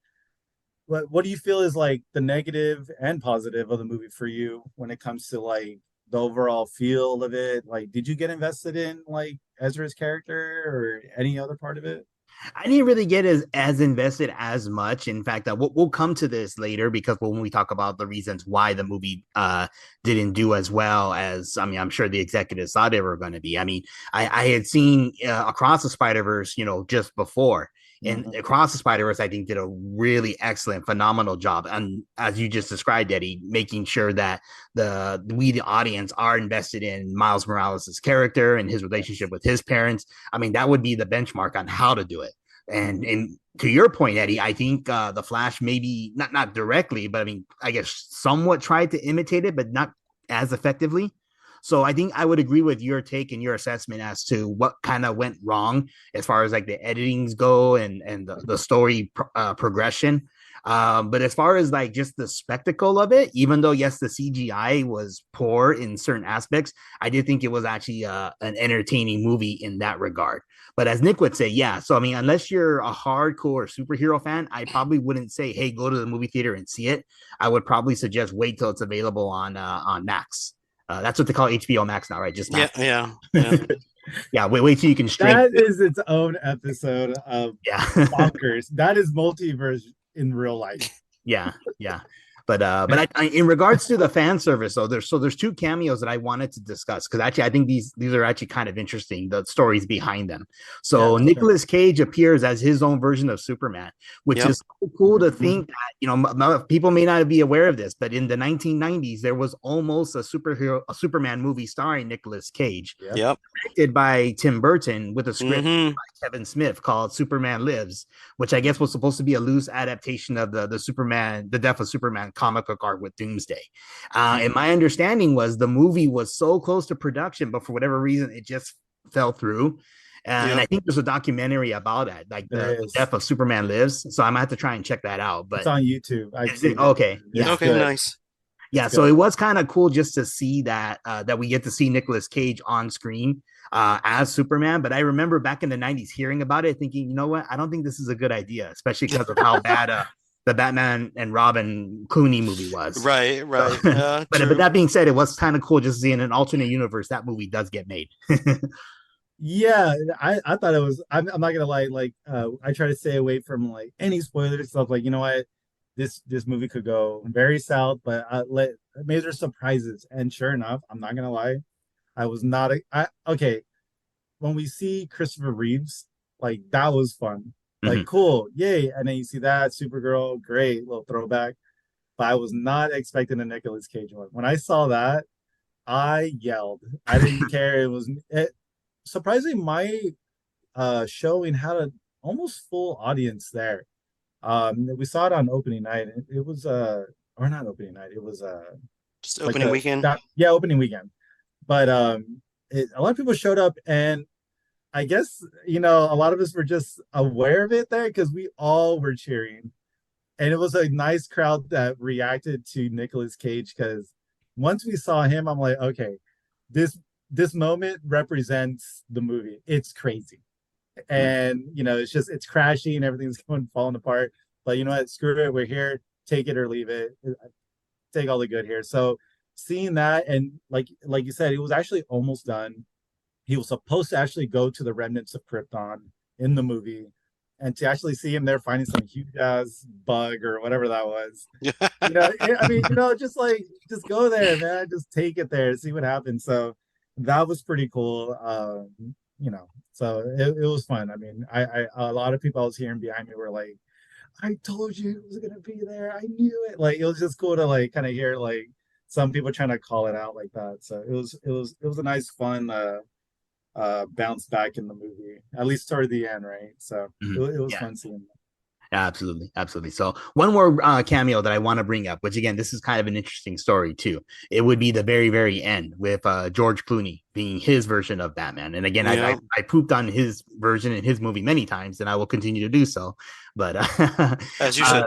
D: what do you feel is, like, the negative and positive of the movie for you when it comes to, like, the overall feel of it? Like, did you get invested in, like, Ezra's character or any other part of it?
B: I didn't really get as invested as much. In fact, we'll come to this later, because when we talk about the reasons why the movie didn't do as well as, I'm sure the executives thought they were going to be. I mean, I had seen Across the Spider-Verse, just before. And Across the Spider-Verse, I think, did a really excellent, phenomenal job. And as you just described, Eddie, making sure that we, the audience, are invested in Miles Morales' character and his relationship with his parents. I mean, that would be the benchmark on how to do it. And to your point, Eddie, I think the Flash maybe not directly, but I mean, I guess somewhat tried to imitate it, but not as effectively. So I think I would agree with your take and your assessment as to what kind of went wrong as far as, like, the editings go and the story progression. But as far as, like, just the spectacle of it, even though, yes, the CGI was poor in certain aspects, I did think it was actually an entertaining movie in that regard. But as Nick would say, yeah. So, I mean, unless you're a hardcore superhero fan, I probably wouldn't say, hey, go to the movie theater and see it. I would probably suggest wait till it's available on Max. That's what they call HBO Max now, right? Just
C: Yeah,
B: Max.
C: yeah.
B: Yeah, wait till you can string.
D: That is its own episode of
B: Yeah.
D: bonkers. That is multiverse in real life.
B: Yeah. But in regards to the fan service, though, there's two cameos that I wanted to discuss because actually I think these are actually kind of interesting, the stories behind them. So
D: Yeah,
B: Nicolas Cage appears as his own version of Superman, which
C: Yep.
B: is so cool to think that, you know, people may not be aware of this, but in the 1990s there was almost a Superman movie starring Nicolas Cage,
C: Yep.
B: directed by Tim Burton with a script
C: Mm-hmm.
B: by Kevin Smith called Superman Lives, which I guess was supposed to be a loose adaptation of the Superman, the Death of Superman comic book art with Doomsday. And my understanding was the movie was so close to production, but for whatever reason, it just fell through. And I think there's a documentary about it, like the Death of Superman Lives. So I might have to try and check that out. But
D: it's on YouTube. I've seen it.
B: Okay. Yeah.
C: Okay, nice.
B: Yeah, so it was kind of cool just to see that that we get to see Nicolas Cage on screen as Superman. But I remember back in the 90s hearing about it, thinking, you know what, I don't think this is a good idea, especially because of how bad the Batman and Robin Clooney movie was.
C: Right.
B: But that being said, it was kind of cool just to see in an alternate universe that movie does get made.
D: Yeah, I thought it was. I'm not gonna lie. Like, I try to stay away from like any spoilers stuff. Like, you know what, this movie could go very south, but maybe there's surprises. And sure enough, I'm not gonna lie, I was not. Okay, when we see Christopher Reeves, like that was fun. Like, cool, yay! And then you see that Supergirl, great little throwback. But I was not expecting a Nicolas Cage one. When I saw that, I yelled. I didn't care. Surprisingly, my showing had an almost full audience there. We saw it on opening night. It was or not opening night. It was
C: just opening weekend.
D: Opening weekend. But a lot of people showed up, and I guess, you know, a lot of us were just aware of it there because we all were cheering, and it was a nice crowd that reacted to Nicolas Cage. Because once we saw him, I'm like, okay, this moment represents the movie. It's crazy. And, you know, it's crashing, everything's falling apart. But you know what? Screw it. We're here. Take it or leave it. Take all the good here. So seeing that, and like you said, it was actually almost done. He was supposed to actually go to the remnants of Krypton in the movie, and to actually see him there finding some huge ass bug or whatever that was. You know, I mean, you know, just go there, man. Just take it there, see what happens. So that was pretty cool. You know, so it was fun. I mean, I a lot of people I was hearing behind me were like, I told you it was gonna be there. I knew it. Like, it was just cool to like kind of hear like some people trying to call it out like that. So it was a nice fun bounce back in the movie, at least toward the end, right? So it was fun seeing that.
B: Absolutely. So one more cameo that I want to bring up, which again, this is kind of an interesting story too. It would be the very, very end with George Clooney being his version of Batman. And again, I pooped on his version in his movie many times, and I will continue to do so. But
C: as you should.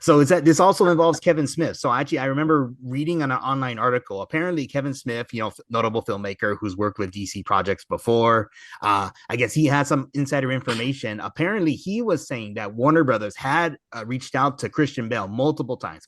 B: So this also involves Kevin Smith. So actually, I remember reading an online article. Apparently, Kevin Smith, you know, notable filmmaker who's worked with DC projects before. I guess he had some insider information. Apparently, he was saying that Warner Brothers had reached out to Christian Bale multiple times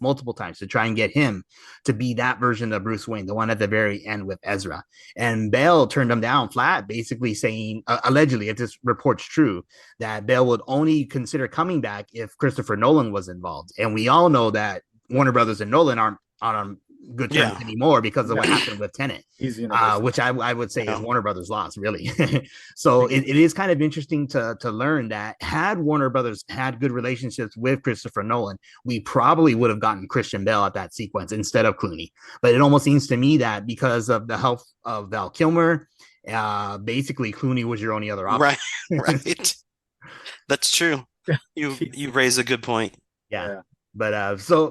B: to try and get him to be that version of Bruce Wayne, the one at the very end with Ezra. And Bale turned him down flat, basically saying, allegedly, if this report's true, that Bale would only consider coming back if Christopher Nolan was involved. And we all know that Warner Brothers and Nolan aren't on good terms anymore because of what happened with Tenet, which I would say is Warner Brothers' loss, really. So it is kind of interesting to learn that had Warner Brothers had good relationships with Christopher Nolan, we probably would have gotten Christian Bale at that sequence instead of Clooney. But it almost seems to me that because of the health of Val Kilmer, basically Clooney was your only other option.
C: Right. That's true. You raise a good point.
B: Yeah. But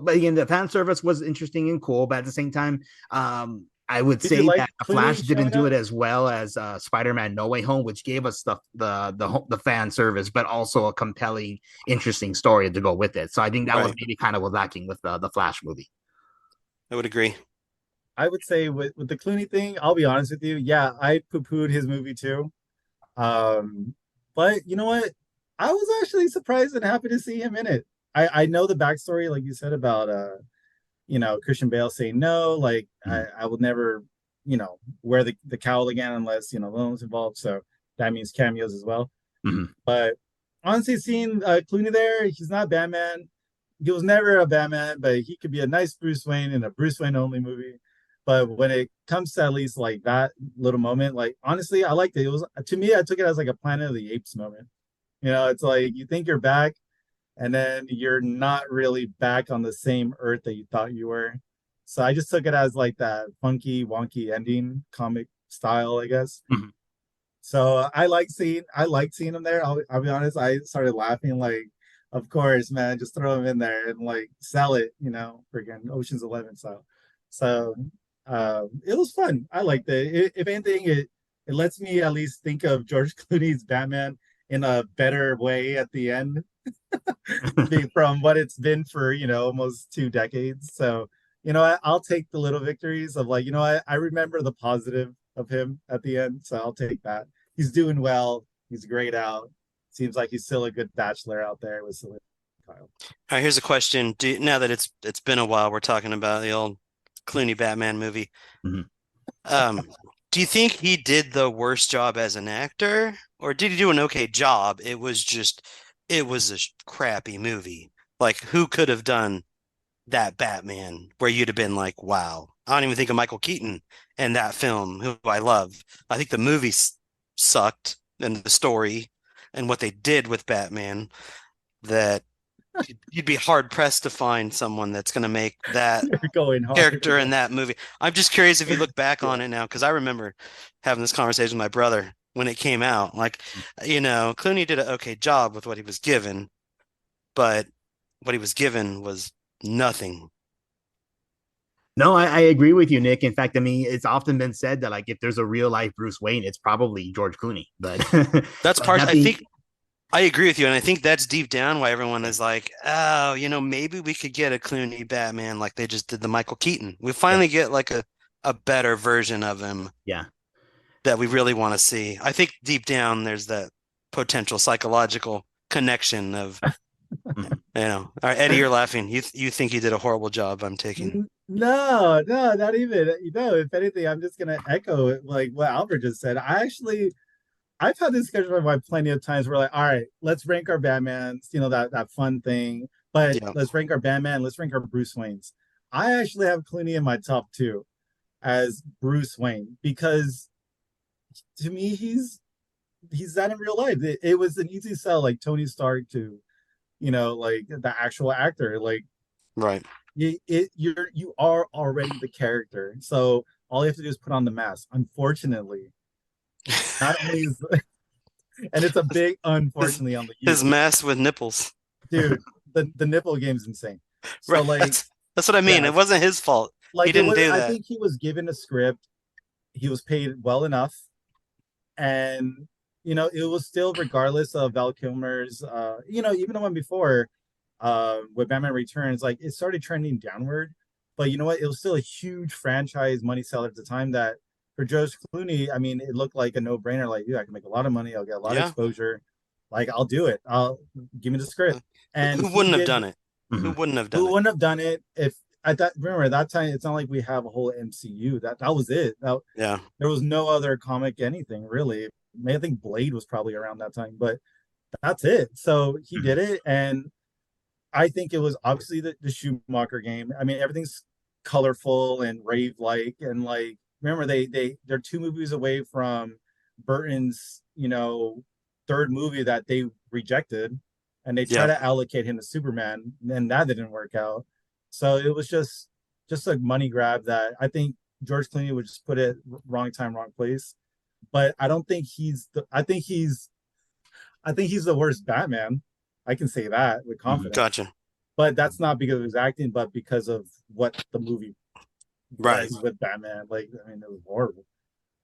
B: again, the fan service was interesting and cool, but at the same time, I would say that Flash didn't do it as well as Spider-Man No Way Home, which gave us the fan service, but also a compelling, interesting story to go with it. So I think that was maybe kind of was lacking with the Flash movie.
C: I would agree.
D: I would say with the Clooney thing, I'll be honest with you. Yeah, I poo-pooed his movie too. But you know what? I was actually surprised and happy to see him in it. I know the backstory, like you said, about you know, Christian Bale saying no, like I will never wear the cowl again unless Lone's involved. So that means cameos as well.
B: Mhm.
D: But honestly, seeing Clooney there, he's not Batman. He was never a Batman, but he could be a nice Bruce Wayne in a Bruce Wayne only movie. But when it comes to at least like that little moment, like honestly, I liked it. It was, to me, I took it as like a Planet of the Apes moment. It's like you think you're back, and then you're not really back on the same Earth that you thought you were. So I just took it as like that funky, wonky ending comic style, I guess.
B: Mhm.
D: So I liked seeing him there. I'll be honest, I started laughing like, of course, man, just throw him in there and like sell it, freaking Ocean's 11 style. So it was fun. I liked it. If anything, it lets me at least think of George Clooney's Batman in a better way at the end from what it's been for almost 2 decades. So I'll take the little victories of like I remember the positive of him at the end, so I'll take that. He's doing well. He's great out. Seems like he's still a good bachelor out there with Selena Kyle.
C: All right, here's a question. Now that it's been a while, we're talking about the old Clooney Batman movie.
B: Mhm.
C: Do you think he did the worst job as an actor, or did he do an okay job? It was a crappy movie. Like, who could have done that Batman where you'd have been like, wow. I don't even think of Michael Keaton in that film, who I love. I think the movie sucked, and the story and what they did with Batman, that you'd be hard pressed to find someone that's going to make that
D: You're going hard.
C: character in that movie. I'm just curious if you look back on it now, because I remember having this conversation with my brother when it came out. Like, Clooney did an okay job with what he was given, but what he was given was nothing.
B: No, I agree with you, Nick. In fact, I mean, it's often been said that like if there's a real life Bruce Wayne, it's probably George Clooney. But
C: That's part. I think I agree with you, and I think that's deep down why everyone is like, oh, maybe we could get a Clooney Batman like they just did the Michael Keaton. We finally get like a better version of him.
B: Yeah.
C: That we really want to see. I think deep down there's that potential psychological connection of, All right, Eddie, you're laughing. You think he did a horrible job, I'm taking.
D: No, not even. If anything, I'm just gonna echo it, like what Albert just said. I've had this discussion with my wife plenty of times. We're like, all right, let's rank our Batmans, that fun thing. But let's rank our Batman, let's rank our Bruce Waynes. I actually have Clooney in my top 2 as Bruce Wayne, because to me he's that in real life. It was an easy sell, like Tony Stark to, like the actual actor. Like,
C: right.
D: You are already the character, so all you have to do is put on the mask. Unfortunately, not only is and it's a big unfortunately on the
C: his mask with nipples,
D: dude. The nipple game's insane. So
C: right.
D: like
C: that's what I mean. It wasn't his fault.
D: Like,
C: he didn't do that.
D: I think he was given a script. He was paid well enough, and it was still, regardless of Val Kilmer's, even the one before, with Batman Returns, like it started trending downward. But you know what? It was still a huge franchise money seller at the time. That for George Clooney, I mean, it looked like a no-brainer. Like, I can make a lot of money. I'll get a lot of exposure. Like, I'll do it. I'll give me the script. And
C: who wouldn't have done it? Who wouldn't have done it?
D: Who wouldn't have done it if remember at that time? It's not like we have a whole MCU. That was it. There was no other comic anything really. I think Blade was probably around that time, but that's it. So he did it, and I think it was obviously the Schumacher game. I mean, everything's colorful and rave-like, and like, remember they're 2 movies away from Burton's third movie that they rejected, and they try to allocate him to Superman, and that didn't work out. So it was just a money grab that I think George Clooney would just put it wrong time, wrong place. But I don't think I think he's the worst Batman. I can say that with confidence.
C: Gotcha.
D: But that's not because of his acting, but because of what the movie was with Batman. Like, I mean, it was horrible.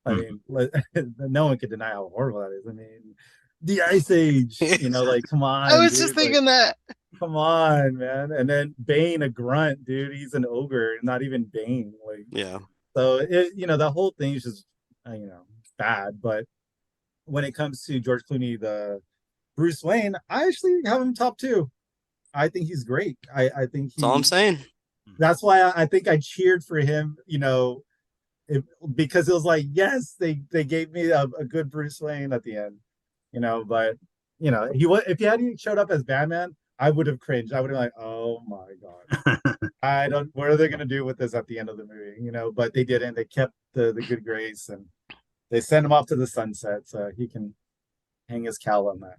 D: I mean, no one could deny how horrible that is. I mean, the Ice Age, like, come on.
C: I was just thinking that.
D: Come on, man. And then Bane, a grunt, dude. He's an ogre, not even Bane. Like, so the whole thing is just, bad. But when it comes to George Clooney, the Bruce Wayne, I actually have him top 2. I think he's great. I think
C: that's all I'm saying.
D: That's why I think I cheered for him, because it was like, yes, they gave me a good Bruce Wayne at the end, but if he hadn't showed up as Batman, I would have cringed. I would have been like, oh my God. What are they gonna do with this at the end of the movie? But they didn't. They kept the good grace, and they sent him off to the sunset so he can hang his cowl on that.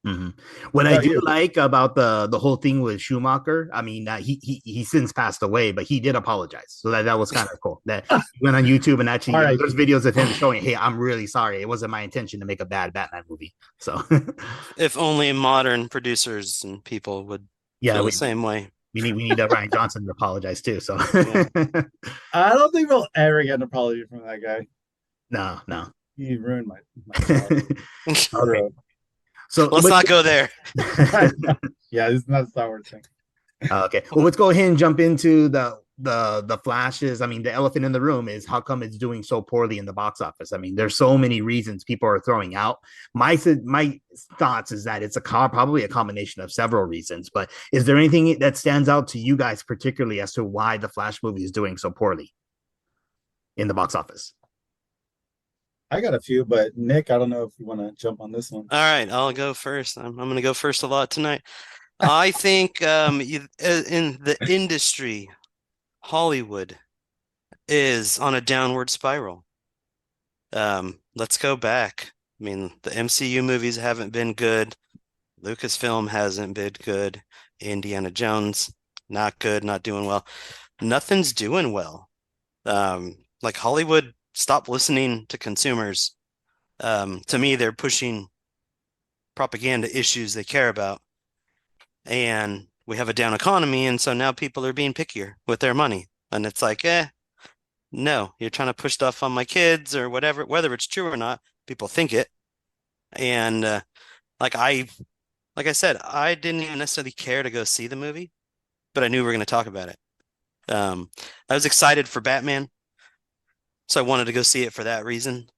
B: Mm-hmm. What I do like about the whole thing with Schumacher, I mean, he since passed away, but he did apologize, so that was kind of cool. That he went on YouTube and actually there's videos of him showing, "Hey, I'm really sorry. It wasn't my intention to make a bad Batman movie." So,
C: if only modern producers and people would feel the same way.
B: We need Ryan Johnson to apologize too. So,
D: I don't think we'll ever get an apology from that guy.
B: No,
D: he ruined my okay.
C: So let's not go there.
D: Yeah, it's not a Star Wars thing.
B: Okay. Well, let's go ahead and jump into the flashes. I mean, the elephant in the room is how come it's doing so poorly in the box office. I mean, there's so many reasons people are throwing out. My thoughts is that it's probably a combination of several reasons. But is there anything that stands out to you guys particularly as to why the Flash movie is doing so poorly in the box office?
D: I got a few, but Nick, I don't know if you want to jump on this one.
C: All right, I'll go first. I'm going to go first a lot tonight. I think in the industry, Hollywood is on a downward spiral. Let's go back. I mean, the MCU movies haven't been good. Lucasfilm hasn't been good. Indiana Jones, not good, not doing well. Nothing's doing well. Like Hollywood stopped listening to consumers. To me, they're pushing propaganda issues they care about. And we have a down economy, and so now people are being pickier with their money. And it's like, no, you're trying to push stuff on my kids or whatever, whether it's true or not, people think it. And like I said, I didn't even necessarily care to go see the movie, but I knew we were going to talk about it. I was excited for Batman, so I wanted to go see it for that reason,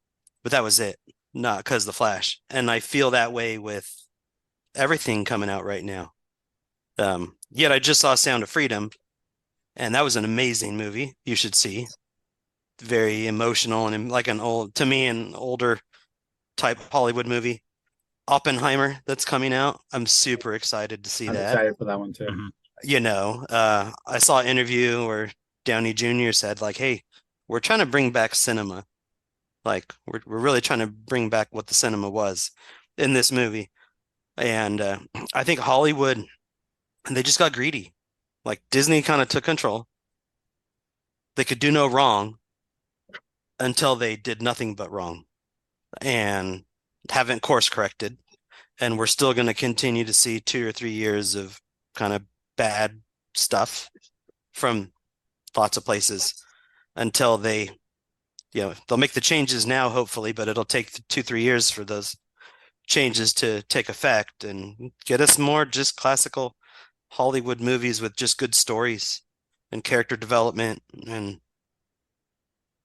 C: but that was it, not because of the Flash. And I feel that way with everything coming out right now. Yet I just saw Sound of Freedom, and that was an amazing movie. You should see. Very emotional and like an older type Hollywood movie. Oppenheimer that's coming out. I'm super excited to see that.
D: I'm excited for that one too.
C: Mm-hmm. I saw an interview where Downey Jr. said like, "Hey, we're trying to bring back cinema. Like we're really trying to bring back what the cinema was in this movie." And I think Hollywood, they just got greedy. Like Disney kind of took control. They could do no wrong until they did nothing but wrong and haven't course corrected. And we're still going to continue to see 2 or 3 years of kind of bad stuff from lots of places until they'll make the changes now, hopefully, but it'll take 2-3 years for those changes to take effect and get us more just classical Hollywood movies with just good stories and character development and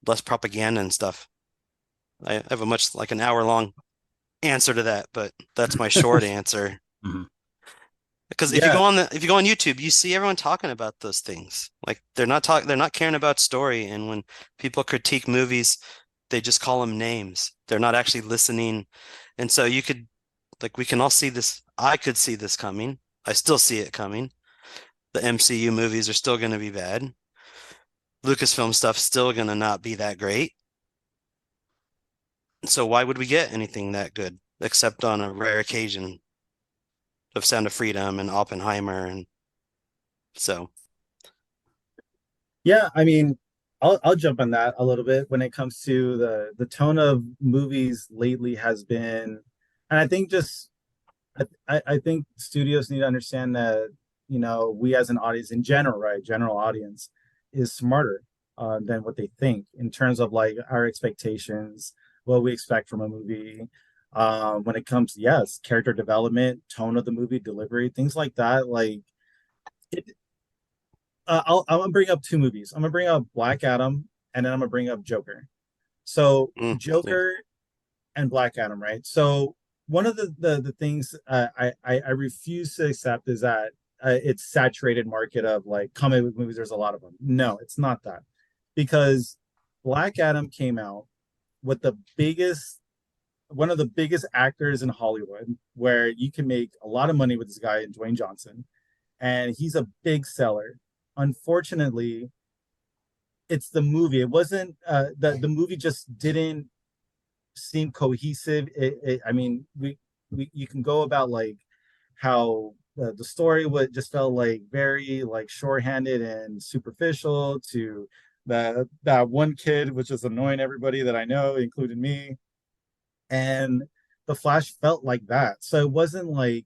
C: less propaganda and stuff. I have a much like an hour-long answer to that, but that's my short answer. Mm-hmm. Because if you go on YouTube, you see everyone talking about those things. Like they're not caring about story. And when people critique movies, they just call them names. They're not actually listening. And so we can all see this. I could see this coming. I still see it coming. The MCU movies are still going to be bad. Lucasfilm stuff's still going to not be that great. So why would we get anything that good except on a rare occasion of Sound of Freedom and Oppenheimer? And so.
D: Yeah, I mean, I'll jump on that a little bit when it comes to the tone of movies lately has been, and I think I think studios need to understand that, we as an audience in general, right? General audience is smarter than what they think in terms of like our expectations, what we expect from a movie. When it comes to, yes, character development, tone of the movie, delivery, things like that. Like, I'm gonna bring up 2 movies. I'm gonna bring up Black Adam, and then I'm gonna bring up Joker. So Joker and Black Adam, right? So one of the things I refuse to accept is that it's saturated market of like comic book movies. There's a lot of them. No, it's not that, because Black Adam came out with one of the biggest actors in Hollywood, where you can make a lot of money with this guy, Dwayne Johnson, and he's a big seller. Unfortunately, it's the movie. It wasn't the movie just didn't seem cohesive. I mean, we you can go about like how the story would just felt like very like shorthanded and superficial to that one kid, which is annoying everybody that I know, including me. And the Flash felt like that. So it wasn't like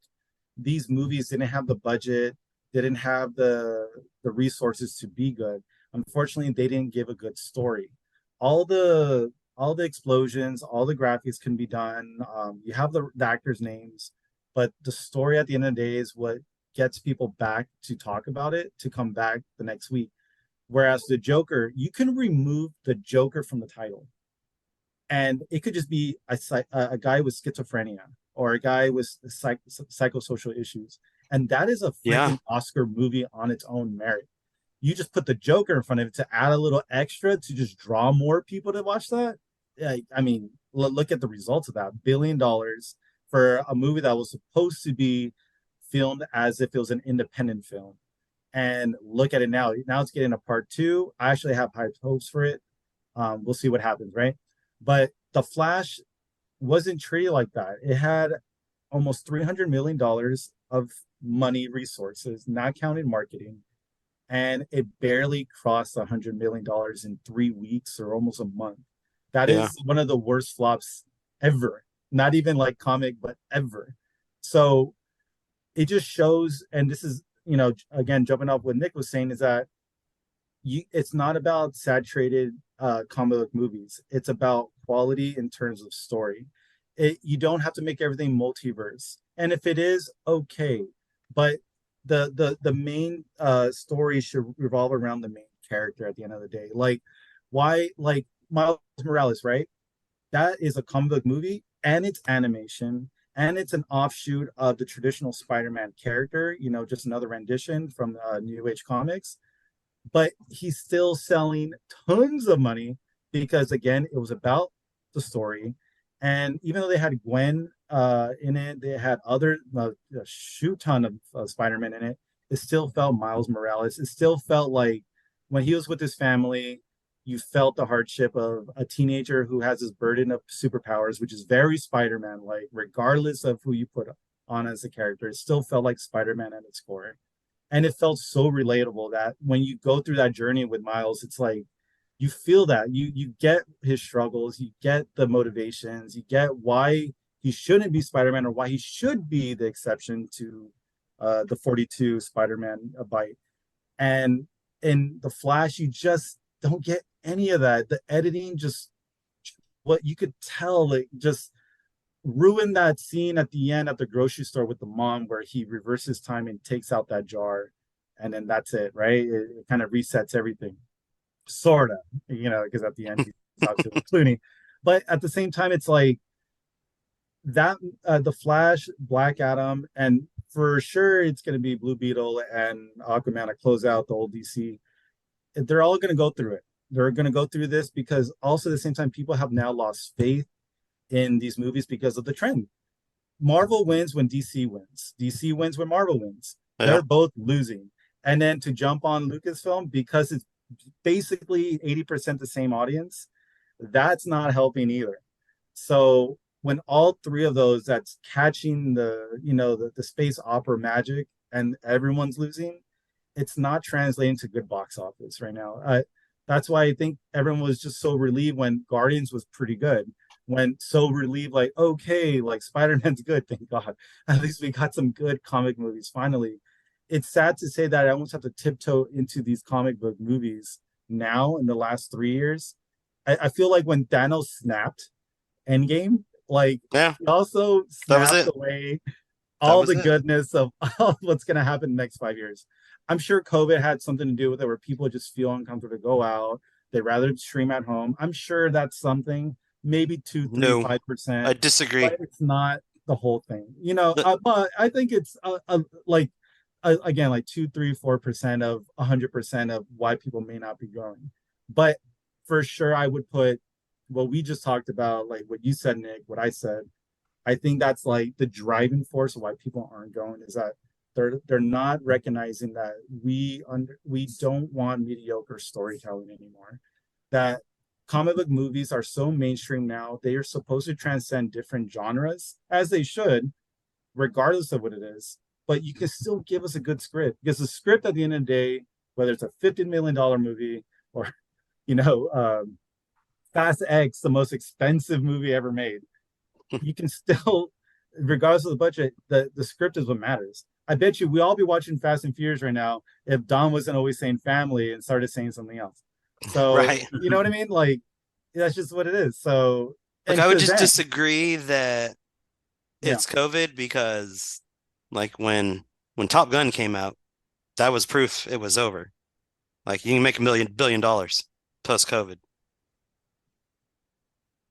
D: these movies didn't have the budget, didn't have the resources to be good. Unfortunately, they didn't give a good story. All the explosions, all the graphics can be done. You have the actors' names, but the story at the end of the day is what gets people back to talk about it, to come back the next week. Whereas the Joker, you can remove the Joker from the title, and it could just be a guy with schizophrenia or a guy with psychosocial issues, and that is a
C: Yeah.
D: freaking Oscar movie on its own merit. You just put the Joker in front of it to add a little extra to just draw more people to watch that. Yeah, I mean, look at the results of that $1 billion for a movie that was supposed to be filmed as if it was an independent film. And look at it now. Now it's getting a part 2. I actually have high hopes for it. We'll see what happens, right? But The Flash wasn't treated like that. It had almost $300 million of money resources, not counting marketing, and it barely crossed $100 million in 3 weeks or almost a month. That
C: Yeah.
D: is one of the worst flops ever. Not even like comic, but ever. So it just shows, and this is, again, jumping off what Nick was saying, is that it's not about saturated comic book movies. It's about quality in terms of story. You don't have to make everything multiverse, and if it is, okay, but the main story should revolve around the main character at the end of the day. Like, why, like Miles Morales, right? That is a comic book movie, and it's animation, and it's an offshoot of the traditional Spider-Man character, just another rendition from New Age comics. But he's still selling tons of money because, again, it was about the story. And even though they had Gwen in it, they had a shoot ton of Spider-Man in it. It still felt Miles Morales. It still felt like when he was with his family, you felt the hardship of a teenager who has this burden of superpowers, which is very Spider-Man like, regardless of who you put on as a character. It still felt like Spider-Man at its core. And it felt so relatable that when you go through that journey with Miles, it's like you feel that you get his struggles, you get the motivations, you get why he shouldn't be Spider-Man or why he should be the exception to the 42 Spider-Man bite. And in The Flash, you just don't get any of that. The editing just, what you could tell, like, just ruined that scene at the end at the grocery store with the mom where he reverses time and takes out that jar, and then that's it, right? It kind of resets everything, sort of, because at the end he talks to Clooney. But at the same time, it's like that The Flash, Black Adam, and for sure it's going to be Blue Beetle and Aquaman to close out the old DC. They're all going to go through it. They're going to go through this because also at the same time, people have now lost faith in these movies because of the trend. Marvel wins when DC wins. DC wins when Marvel wins.
C: Yeah.
D: They're both losing. And then to jump on Lucasfilm because it's basically 80% the same audience, that's not helping either. So when all three of those that's catching the space opera magic and everyone's losing, it's not translating to good box office right now. That's why I think everyone was just so relieved when Guardians was pretty good. When so relieved, like, okay, like Spider-Man's good, thank God. At least we got some good comic movies finally. It's sad to say that I almost have to tiptoe into these comic book movies now in the last 3 years. I feel like when Thanos snapped Endgame, like,
C: Yeah,
D: he also
C: that was
D: snapped
C: it.
D: away all
C: was
D: the
C: it.
D: goodness of what's going to happen in the next 5 years. I'm sure COVID had something to do with it, where people just feel uncomfortable to go out. They'd rather stream at home. I'm sure that's something, maybe 2, 3,
C: No,
D: 5%,
C: I disagree.
D: but it's not the whole thing.
C: The-
D: But I think it's like again, like 2, 3, 4% of 100% of why people may not be going. But for sure I would put what we just talked about, like what you said, Nick, what I said. I think that's like the driving force of why people aren't going, is that they're not recognizing that we don't want mediocre storytelling anymore. That comic book movies are so mainstream now, they are supposed to transcend different genres, as they should, regardless of what it is. But you can still give us a good script, because the script at the end of the day, whether it's a $50 million movie or, you know, Fast X, the most expensive movie ever made, you can still, regardless of the budget, the script is what matters. I bet you we all be watching Fast and Furious right now if Dom wasn't always saying family and started saying something else. So,
C: Right.
D: you know what I mean? Like, that's just what it is. So,
C: Like,
D: and
C: I would just
D: Shazam,
C: disagree that
D: yeah,
C: it's COVID, because like when Top Gun came out, that was proof it was over. Like, you can make $1 billion post COVID.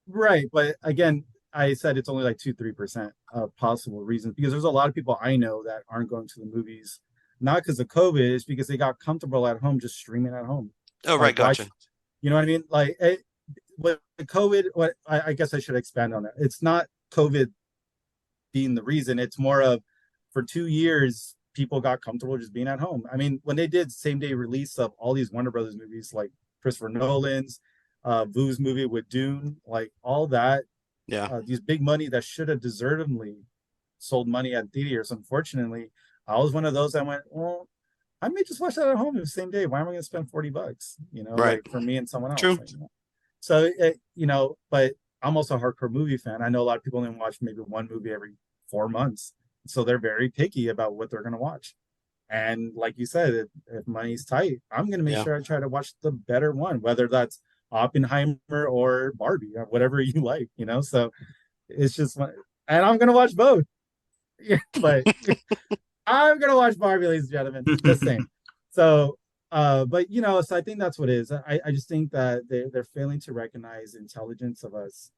D: right. But again, I said it's only like 2-3% of possible reasons, because there's a lot of people I know that aren't going to the movies, not because of COVID, it's because they got comfortable at home just streaming at home.
C: Oh, right,
D: Like,
C: gotcha.
D: you know what I mean? Like, what COVID, what I guess I should expand on that. It's not COVID being the reason. It's more of, for 2 years, people got comfortable just being at home. I mean, when they did same day release of all these Warner Brothers movies, like Christopher Nolan's, Vu's movie with Dune, like all that,
C: Yeah.
D: these big money that should have deservedly sold money at theaters. Unfortunately, I was one of those that went, well, I may just watch that at home the same day. Why am I going to spend $40? You know,
C: Right.
D: like for me and someone else.
C: True.
D: Like, you know? So, you know, but I'm also a hardcore movie fan. I know a lot of people only watch maybe one movie every 4 months. So they're very picky about what they're going to watch. And like you said, if money's tight, I'm going to make
C: Yeah.
D: sure I try to watch the better one, whether that's Oppenheimer or Barbie or whatever you like, you know? So it's just, and I'm going to watch both. Yeah, but I'm going to watch Barbie, ladies and gentlemen, just saying. So, but you know, so I think that's what it is. I just think that they're failing to recognize intelligence of us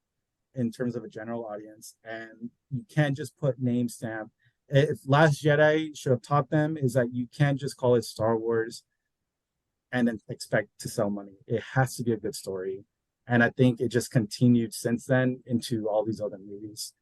D: in terms of a general audience, and you can't just put name stamp. If Last Jedi should have taught them, is that you can't just call it Star Wars and then expect to sell money. It has to be a good story, and I think it just continued since then into all these other movies.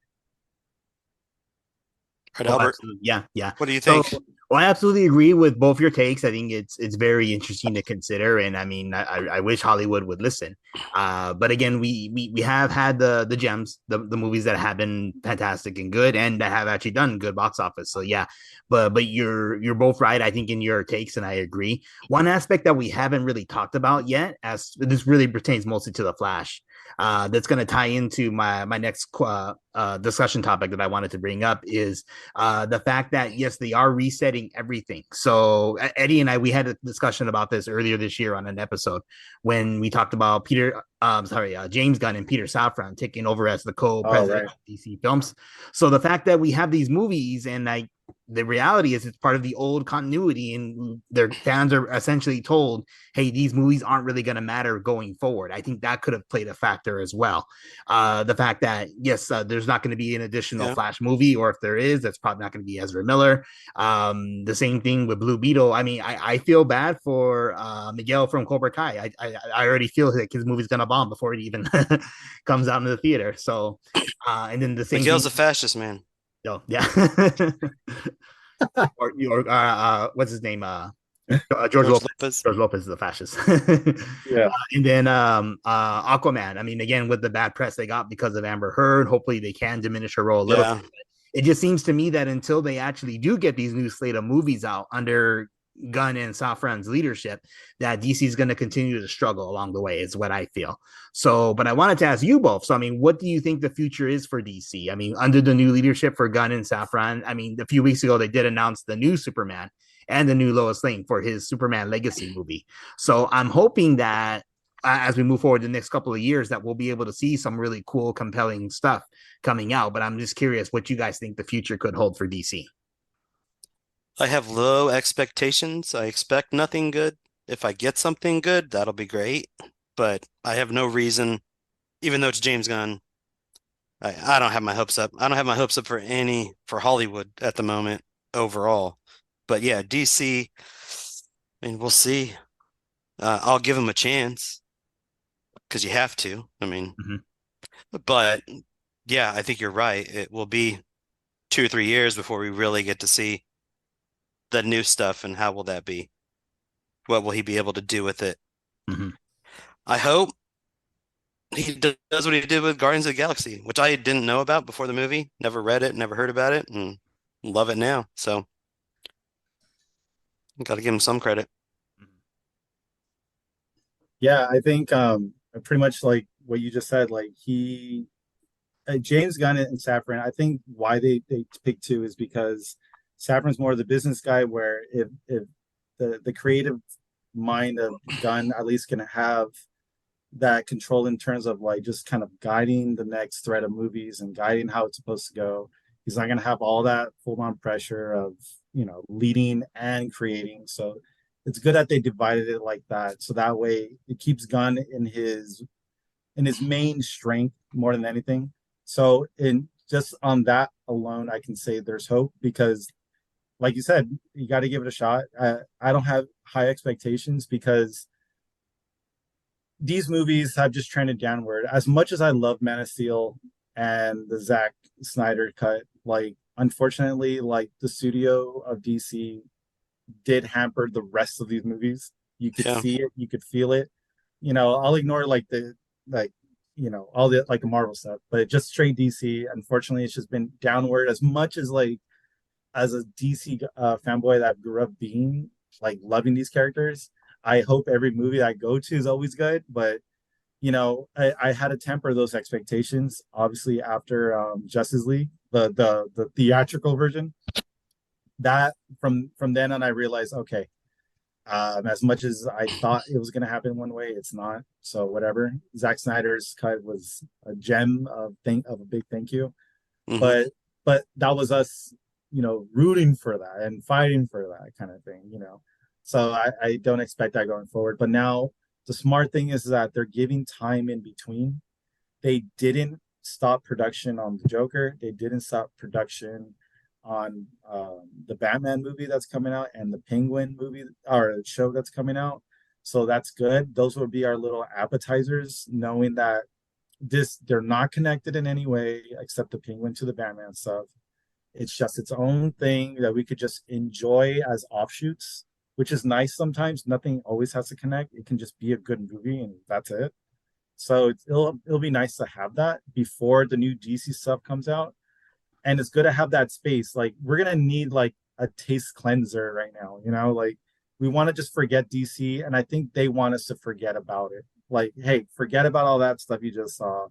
C: Right,
B: Oh,
C: Albert.
B: absolutely. Yeah, yeah.
C: What do you
B: So,
C: think?
B: well, I absolutely agree with both your takes. I think it's very interesting to consider, and I mean, I wish Hollywood would listen. But again, we have had the gems, the movies that have been fantastic and good, and that have actually done good box office. So yeah, but you're both right. I think in your takes, and I agree. One aspect that we haven't really talked about yet, as this really pertains mostly to the Flash, that's going to tie into my next discussion topic that I wanted to bring up, is the fact that yes, they are resetting everything. So Eddie and I, we had a discussion about this earlier this year on an episode when we talked about James Gunn and Peter Safran taking over as the co-president of DC Films. So the fact that we have these movies, and the reality is it's part of the old continuity, and their fans are essentially told, hey, these movies aren't really going to matter going forward. I think that could have played a factor as well. The fact that yes, there's not going to be an additional Flash movie, or if there is, that's probably not going to be Ezra Miller. The same thing with Blue Beetle. I mean, I feel bad for Miguel from Cobra Kai. I already feel like his movie's going to bomb before it even comes out in the theater. So, and then the same
C: Miguel's
B: thing,
C: a fascist, man.
B: Oh, yeah. or what's his name? George Lopez. George Lopez is a fascist.
D: Yeah.
B: And then Aquaman. I mean, again, with the bad press they got because of Amber Heard, hopefully they can diminish her role a little bit. It just seems to me that until they actually do get these new slate of movies out under Gunn and Safran's leadership, that DC is going to continue to struggle along the way, is what I feel. So, but I wanted to ask you both. So, I mean, what do you think the future is for DC? I mean, under the new leadership for Gunn and Safran, I mean, a few weeks ago, they did announce the new Superman and the new Lois Lane for his Superman Legacy movie. So I'm hoping that as we move forward the next couple of years, that we'll be able to see some really cool, compelling stuff coming out. But I'm just curious what you guys think the future could hold for DC.
C: I have low expectations. I expect nothing good. If I get something good, that'll be great. But I have no reason, even though it's James Gunn, I don't have my hopes up. I don't have my hopes up for Hollywood at the moment overall. But yeah, DC, I mean, we'll see. I'll give him a chance. because you have to. I mean,
B: Mhm.
C: but yeah, I think you're right. It will be 2 or 3 years before we really get to see the new stuff, and how will that be? What will he be able to do with it?
B: Mhm.
C: I hope he does what he did with Guardians of the Galaxy, which I didn't know about before the movie. Never read it, never heard about it, and love it now. So got to give him some credit.
D: Yeah, I think pretty much like what you just said, like James Gunn and Safran, I think why they picked two is because Safran's more of the business guy, where if the creative mind of Gunn at least can have that control in terms of like just kind of guiding the next thread of movies and guiding how it's supposed to go. He's not going to have all that full on pressure of, leading and creating. So it's good that they divided it like that. So that way it keeps Gunn in his main strength more than anything. So in just on that alone, I can say there's hope because, like you said, you got to give it a shot. I don't have high expectations because these movies have just trended downward. As much as I love Man of Steel and the Zack Snyder cut, like unfortunately, like the studio of DC did hamper the rest of these movies. You could
C: Yeah.
D: see it, you could feel it. I'll ignore like all the like Marvel stuff, but just straight DC. Unfortunately, it's just been downward. As much as like as a DC fanboy that grew up being like loving these characters, I hope every movie that I go to is always good. But I had to temper those expectations. Obviously, after Justice League, the theatrical version, that from then on, I realized, okay, as much as I thought it was going to happen one way, it's not. So whatever. Zack Snyder's cut was a gem of a big thank you.
C: Hmm.
D: But that was us, rooting for that and fighting for that kind of thing. So I don't expect that going forward. But now the smart thing is that they're giving time in between. They didn't stop production on the Joker. They didn't stop production on the Batman movie that's coming out and the Penguin movie or show that's coming out. So that's good. Those would be our little appetizers, knowing that they're not connected in any way except the Penguin to the Batman stuff. It's just its own thing that we could just enjoy as offshoots, which is nice sometimes. Nothing always has to connect. It can just be a good movie and that's it. So it'll be nice to have that before the new DC stuff comes out. And it's good to have that space. Like we're gonna need like a taste cleanser right now, like we want to just forget DC, and I think they want us to forget about it. Like, hey, forget about all that stuff you just saw.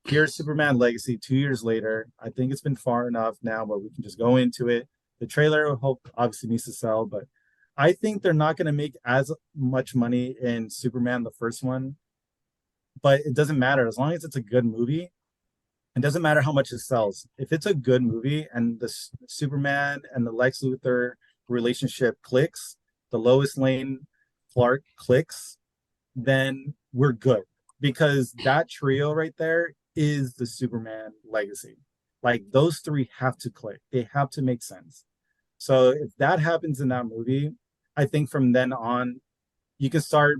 D: Here's Superman Legacy 2 years later. I think it's been far enough now, but we can just go into it. The trailer, hope obviously needs to sell, but I think they're not going to make as much money in Superman, the first one, but it doesn't matter as long as it's a good movie. It doesn't matter how much it sells. If it's a good movie and the Superman and the Lex Luthor relationship clicks, the Lois Lane Clark clicks, then we're good because that trio right there is the Superman legacy. Like those three have to click. They have to make sense. So if that happens in that movie, I think from then on, you can start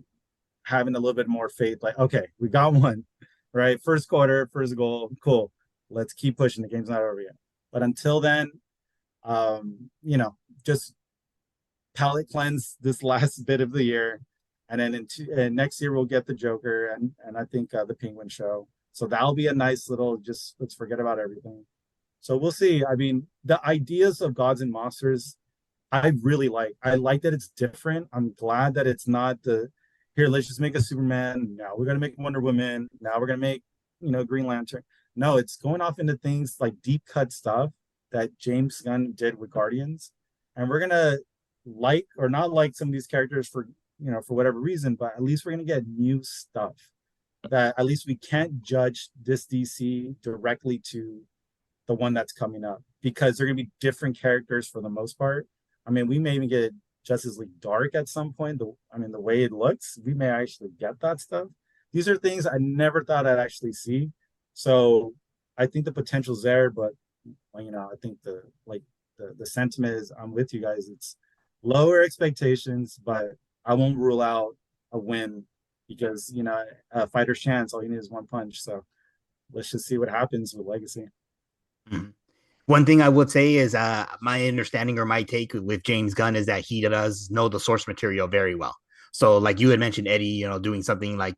D: having a little bit more faith. Like, okay, we got one, right? First quarter, first goal, cool. Let's keep pushing. The game's not over yet. But until then, just palate cleanse this last bit of the year, and then next year we'll get the Joker and I think the Penguin show. So that'll be a nice little just let's forget about everything. So we'll see. I mean, the ideas of Gods and Monsters, I really like. I like that it's different. I'm glad that it's not the here. Let's just make a Superman. Now we're gonna make Wonder Woman. Now we're gonna make Green Lantern. No, it's going off into things like deep cut stuff that James Gunn did with Guardians, and we're gonna like or not like some of these characters for whatever reason, but at least we're gonna get new stuff that at least we can't judge this DC directly to the one that's coming up because they're gonna be different characters for the most part. I mean, we may even get Justice League Dark at some point. The way it looks, we may actually get that stuff. These are things I never thought I'd actually see. So I think the potential's there, but I think the sentiment is I'm with you guys. It's lower expectations, but I won't rule out a win because a fighter's chance, all you need is one punch. So let's just see what happens with Legacy.
B: Mhm. One thing I would say is my understanding or my take with James Gunn is that he does know the source material very well. So like you had mentioned, Eddie, doing something like,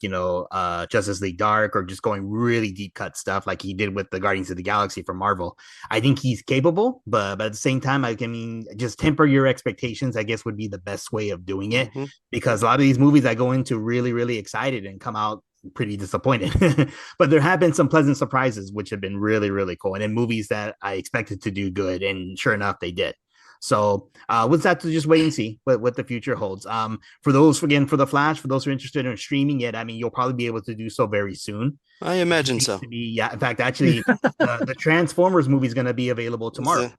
B: Justice League Dark or just going really deep cut stuff like he did with the Guardians of the Galaxy from Marvel. I think he's capable, but at the same time, I mean, just temper your expectations, I guess would be the best way of doing it.
C: Mm-hmm.
B: Because a lot of these movies I go into really, really excited and come out pretty disappointed. But there have been some pleasant surprises, which have been really, really cool. And in movies that I expected to do good, and sure enough, they did. So we'll have to just wait and see what the future holds. For those, again, for The Flash, for those who are interested in streaming it, I mean, you'll probably be able to do so very soon.
C: I imagine so.
B: Yeah, in fact, actually, the Transformers movie is going to be available tomorrow.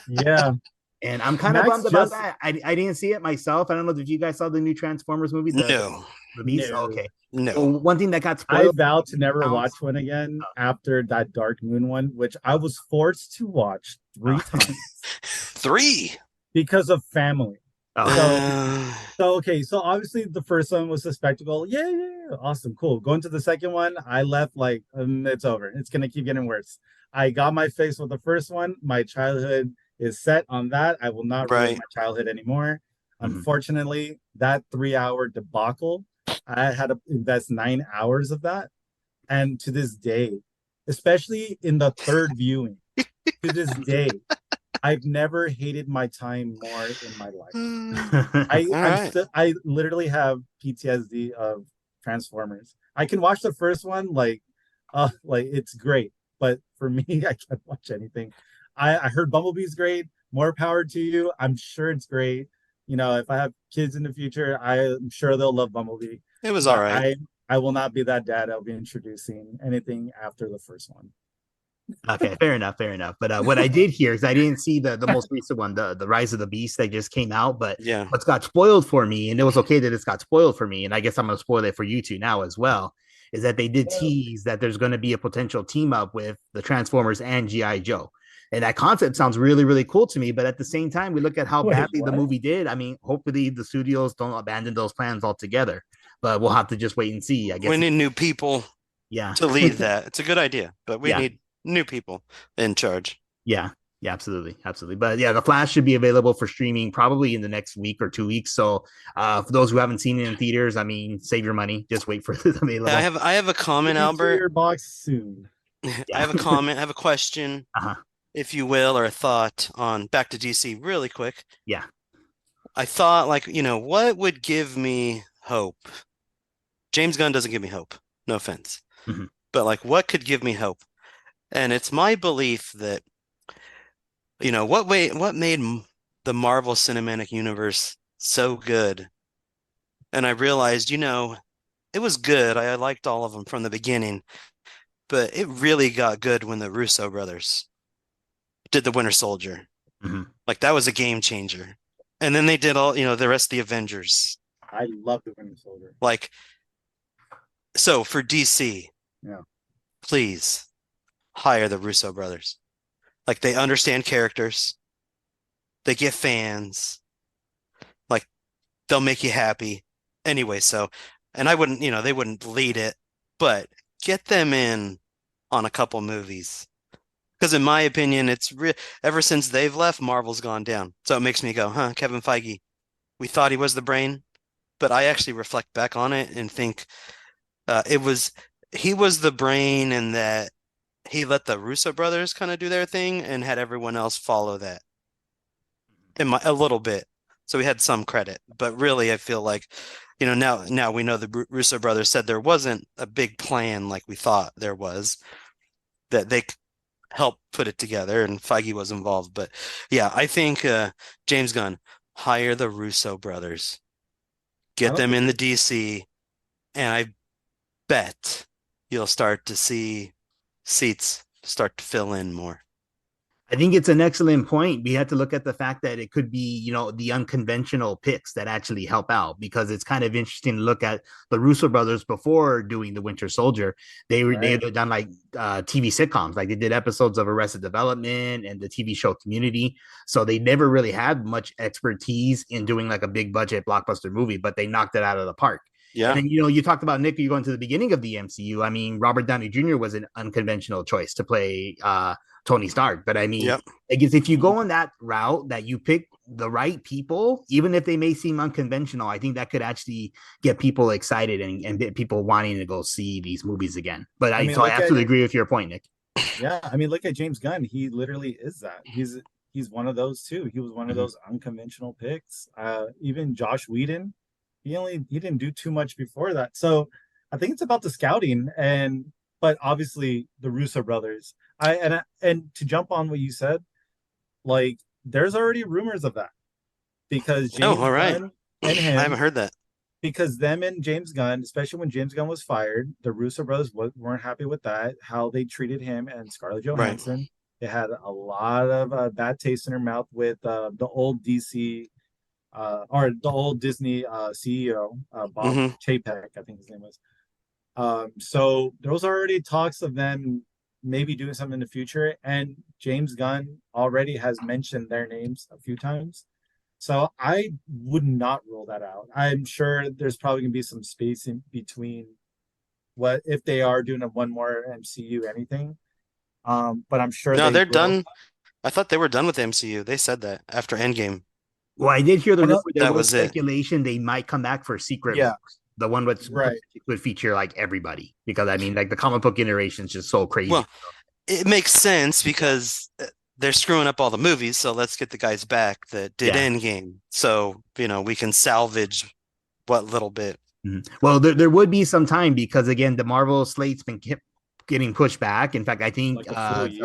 D: Yeah.
B: And I'm kind of bummed about that. I didn't see it myself. I don't know if you guys saw the new Transformers movie.
C: No.
B: The Beast?
D: No.
B: Okay.
C: No.
B: So one thing that got
D: I
B: spoiled.
D: vowed to never watch one again after that Dark Moon one, which I was forced to watch 3 times.
C: 3?
D: Because of family.
B: Oh.
D: So obviously the first one was a spectacle. Yeah, awesome, cool. Going to the second one, I left like it's over. It's gonna keep getting worse. I got my fix with the first one. My childhood is set on that. I will not relive my childhood anymore. Unfortunately, that 3-hour debacle, I had to invest 9 hours of that. And to this day, especially in the third viewing, to this day, I've never hated my time more in my life. I literally have PTSD of Transformers. I can watch the first one like it's great, but for me, I can't watch anything. I heard Bumblebee's great. More power to you. I'm sure it's great. If I have kids in the future, I'm sure they'll love Bumblebee.
C: It was all right.
D: I will not be that dad. I'll be introducing anything after the first one.
B: Okay, fair enough. But what I did hear is I didn't see the most recent one, the Rise of the Beast that just came out. But what's got spoiled for me, and it was okay that it's got spoiled for me, and I guess I'm gonna spoil it for you two now as well, is that they did tease that there's going to be a potential team up with the Transformers and G.I. Joe. And that concept sounds really, really cool to me. But at the same time, we look at how badly the movie did. I mean, hopefully the studios don't abandon those plans altogether. But we'll have to just wait and see. I guess
C: we need new people to lead that. It's a good idea, but we need new people in charge.
B: Yeah, absolutely. But yeah, The Flash should be available for streaming probably in the next week or 2 weeks. So for those who haven't seen it in theaters, I mean, save your money. Just wait for it available.
C: I have a comment, Albert.
D: Your box soon.
C: I have a comment. I have a question. If you will, or a thought on Back to DC really quick.
B: Yeah.
C: I thought what would give me hope? James Gunn doesn't give me hope. No offense. But what could give me hope? And it's my belief that, what made the Marvel Cinematic Universe so good? And I realized, it was good. I liked all of them from the beginning, but it really got good when the Russo brothers did the Winter Soldier. That was a game changer. And then they did all, the rest of the Avengers.
D: I love the Winter Soldier.
C: So for DC, please hire the Russo brothers. They understand characters. They get fans. They'll make you happy. Anyway, and I wouldn't, they wouldn't lead it, but get them in on a couple movies. Because in my opinion, it's ever since they've left, Marvel's gone down. So it makes me go, Kevin Feige, we thought he was the brain, but I actually reflect back on it and think he was the brain, and that he let the Russo brothers kind of do their thing and had everyone else follow that a little bit. So we had some credit, but really I feel like, now we know the Russo brothers said there wasn't a big plan like we thought there was, that they helped put it together, and Feige was involved. But yeah, I think James Gunn, hire the Russo brothers, get them in the DC, and I bet you'll start to see seats start to fill in more.
B: I think it's an excellent point. We have to look at the fact that it could be, the unconventional picks that actually help out, because it's kind of interesting to look at the Russo brothers before doing the Winter Soldier. They had done TV sitcoms, they did episodes of Arrested Development and the TV show Community. So they never really had much expertise in doing a big budget blockbuster movie, but they knocked it out of the park.
C: Yeah.
B: And then, you talked about, Nick, you going to the beginning of the MCU. I mean, Robert Downey Jr. was an unconventional choice to play Tony Stark. But I mean,
C: Yep.
B: I guess if you go on that route, that you pick the right people, even if they may seem unconventional, I think that could actually get people excited and get people wanting to go see these movies again. But I absolutely agree with your point, Nick.
D: Yeah, I mean, look at James Gunn. He literally is that. He's one of those too. He was one of those unconventional picks. Even Josh Whedon, he didn't do too much before that. So I think it's about the scouting but obviously the Russo brothers. And to jump on what you said, like there's already rumors of that because James Gunn and him.
C: I haven't heard that.
D: Because them and James Gunn, especially when James Gunn was fired, the Russo brothers weren't happy with that, how they treated him and Scarlett Johansson. Right. They had a lot of bad taste in their mouth with the old DC or the old Disney CEO, Bob Chapek, I think his name was. So there was already talks of them maybe doing something in the future. And James Gunn already has mentioned their names a few times. So I would not rule that out. I'm sure there's probably gonna be some space in between what if they are doing one more MCU anything. But I'm sure
C: they're done. I thought they were done with the MCU. They said that after Endgame.
B: Well, I did hear there was
C: speculation
B: they might come back for Secret Wars. The one would feature like everybody, because I mean, like the comic book iteration is just so crazy.
C: Well, it makes sense because they're screwing up all the movies, so let's get the guys back that did Endgame. So, we can salvage what little bit.
B: Mm-hmm. Well, there would be some time because, again, the Marvel slate's been getting pushed back. In fact, I think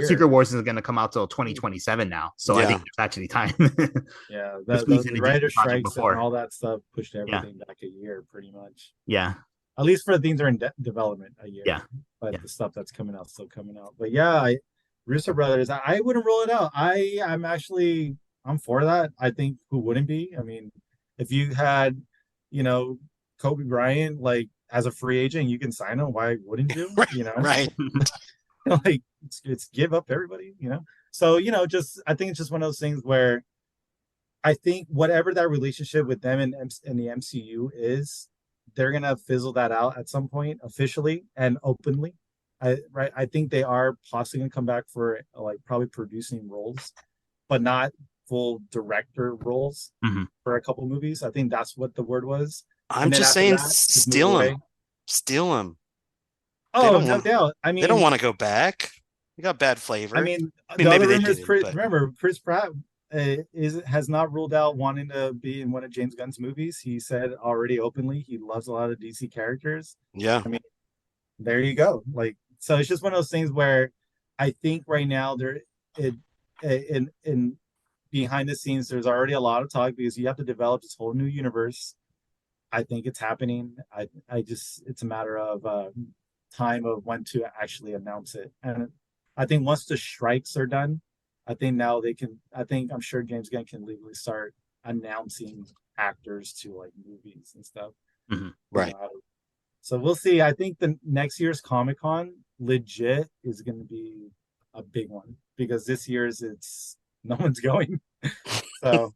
B: Secret Wars is going to come out till 2027 now. So I think there's actually time.
D: The writer strikes and all that stuff pushed everything back a year pretty much.
B: Yeah.
D: At least for the things that are in development a year.
B: Yeah.
D: But the stuff that's coming out still coming out. But Russo brothers, I wouldn't rule it out. I'm for that. I think who wouldn't be? I mean, if you had, Kobe Bryant like as a free agent, you can sign him. Why wouldn't you?
C: Right.
D: Like it's give up everybody. So I think it's just one of those things where I think whatever that relationship with them and the MCU is, they're gonna fizzle that out at some point officially and openly. I think they are possibly gonna come back for like probably producing roles, but not full director roles for a couple movies. I think that's what the word was.
C: I'm just saying, steal them.
D: Oh, no doubt. I mean,
C: they don't want to go back. They got bad flavor.
D: I mean maybe they did. Remember, Chris Pratt has not ruled out wanting to be in one of James Gunn's movies. He said already openly he loves a lot of DC characters.
C: Yeah.
D: I mean, there you go. Like, so it's just one of those things where I think right now in behind the scenes, there's already a lot of talk because you have to develop this whole new universe. I think it's happening. It's a matter of time of when to actually announce it. And I think once the strikes are done, I'm sure James Gunn can legally start announcing actors to like movies and stuff.
C: Right.
D: So we'll see. I think the next year's Comic-Con legit is going to be a big one because this year's no one's going. So,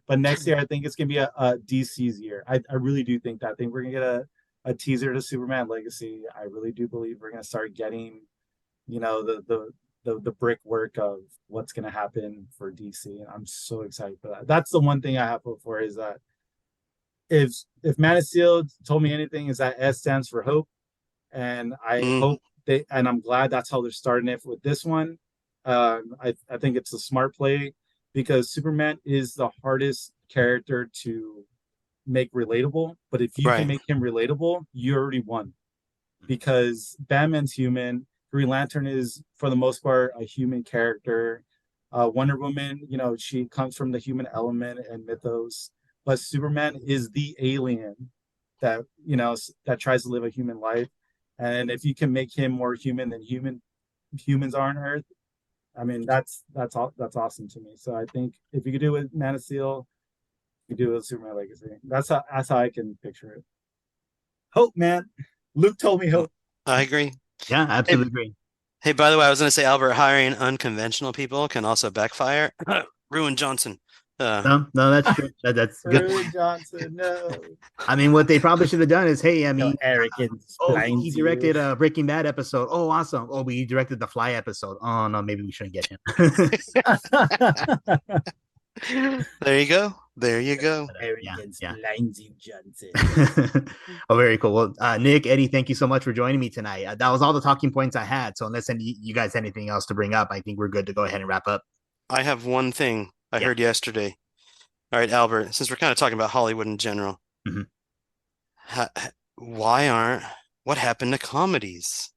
D: but next year I think it's going to be a DC's year. I really do think that. I think we're going to get a teaser to Superman Legacy. I really do believe we're going to start getting, the brickwork of what's going to happen for DC, and I'm so excited for that. That's the one thing I have hope for is that if Man of Steel told me anything, is that S stands for hope, and I hope and I'm glad that's how they're starting it with this one. I think it's a smart play because Superman is the hardest character to make relatable, but if you can make him relatable, you already won because Batman's human. Green Lantern is, for the most part, a human character. Wonder Woman, she comes from the human element and mythos, but Superman is the alien that, that tries to live a human life. And if you can make him more human than humans are on Earth, I mean, that's awesome to me. So I think if you could do it with Man of Steel, you could do it with Superman Legacy. That's how I can picture it. Hope, man. Luke told me hope.
C: I agree.
B: Yeah, absolutely agree.
C: Hey, by the way, I was going to say, Albert, hiring unconventional people can also backfire. Ruin Johnson.
B: No, that's true. That's good.
D: Ruin Johnson, no.
B: I mean, what they probably should have done is, hey, I mean,
D: arrogance
B: he
D: blinds
B: directed
D: you.
B: a Breaking Bad episode. Oh, awesome. Oh, we directed the Fly episode. Oh no, maybe we shouldn't get him.
C: There you go. There you go.
D: Arrogance
B: Yeah.
D: blinds you, Johnson.
B: Oh, very cool. Well, Nick, Eddie, thank you so much for joining me tonight. That was all the talking points I had. So unless you guys had anything else to bring up, I think we're good to go ahead and wrap up.
C: I have one thing I heard yesterday. All right, Albert, since we're kind of talking about Hollywood in general,
B: Mhm.
C: what happened to comedies?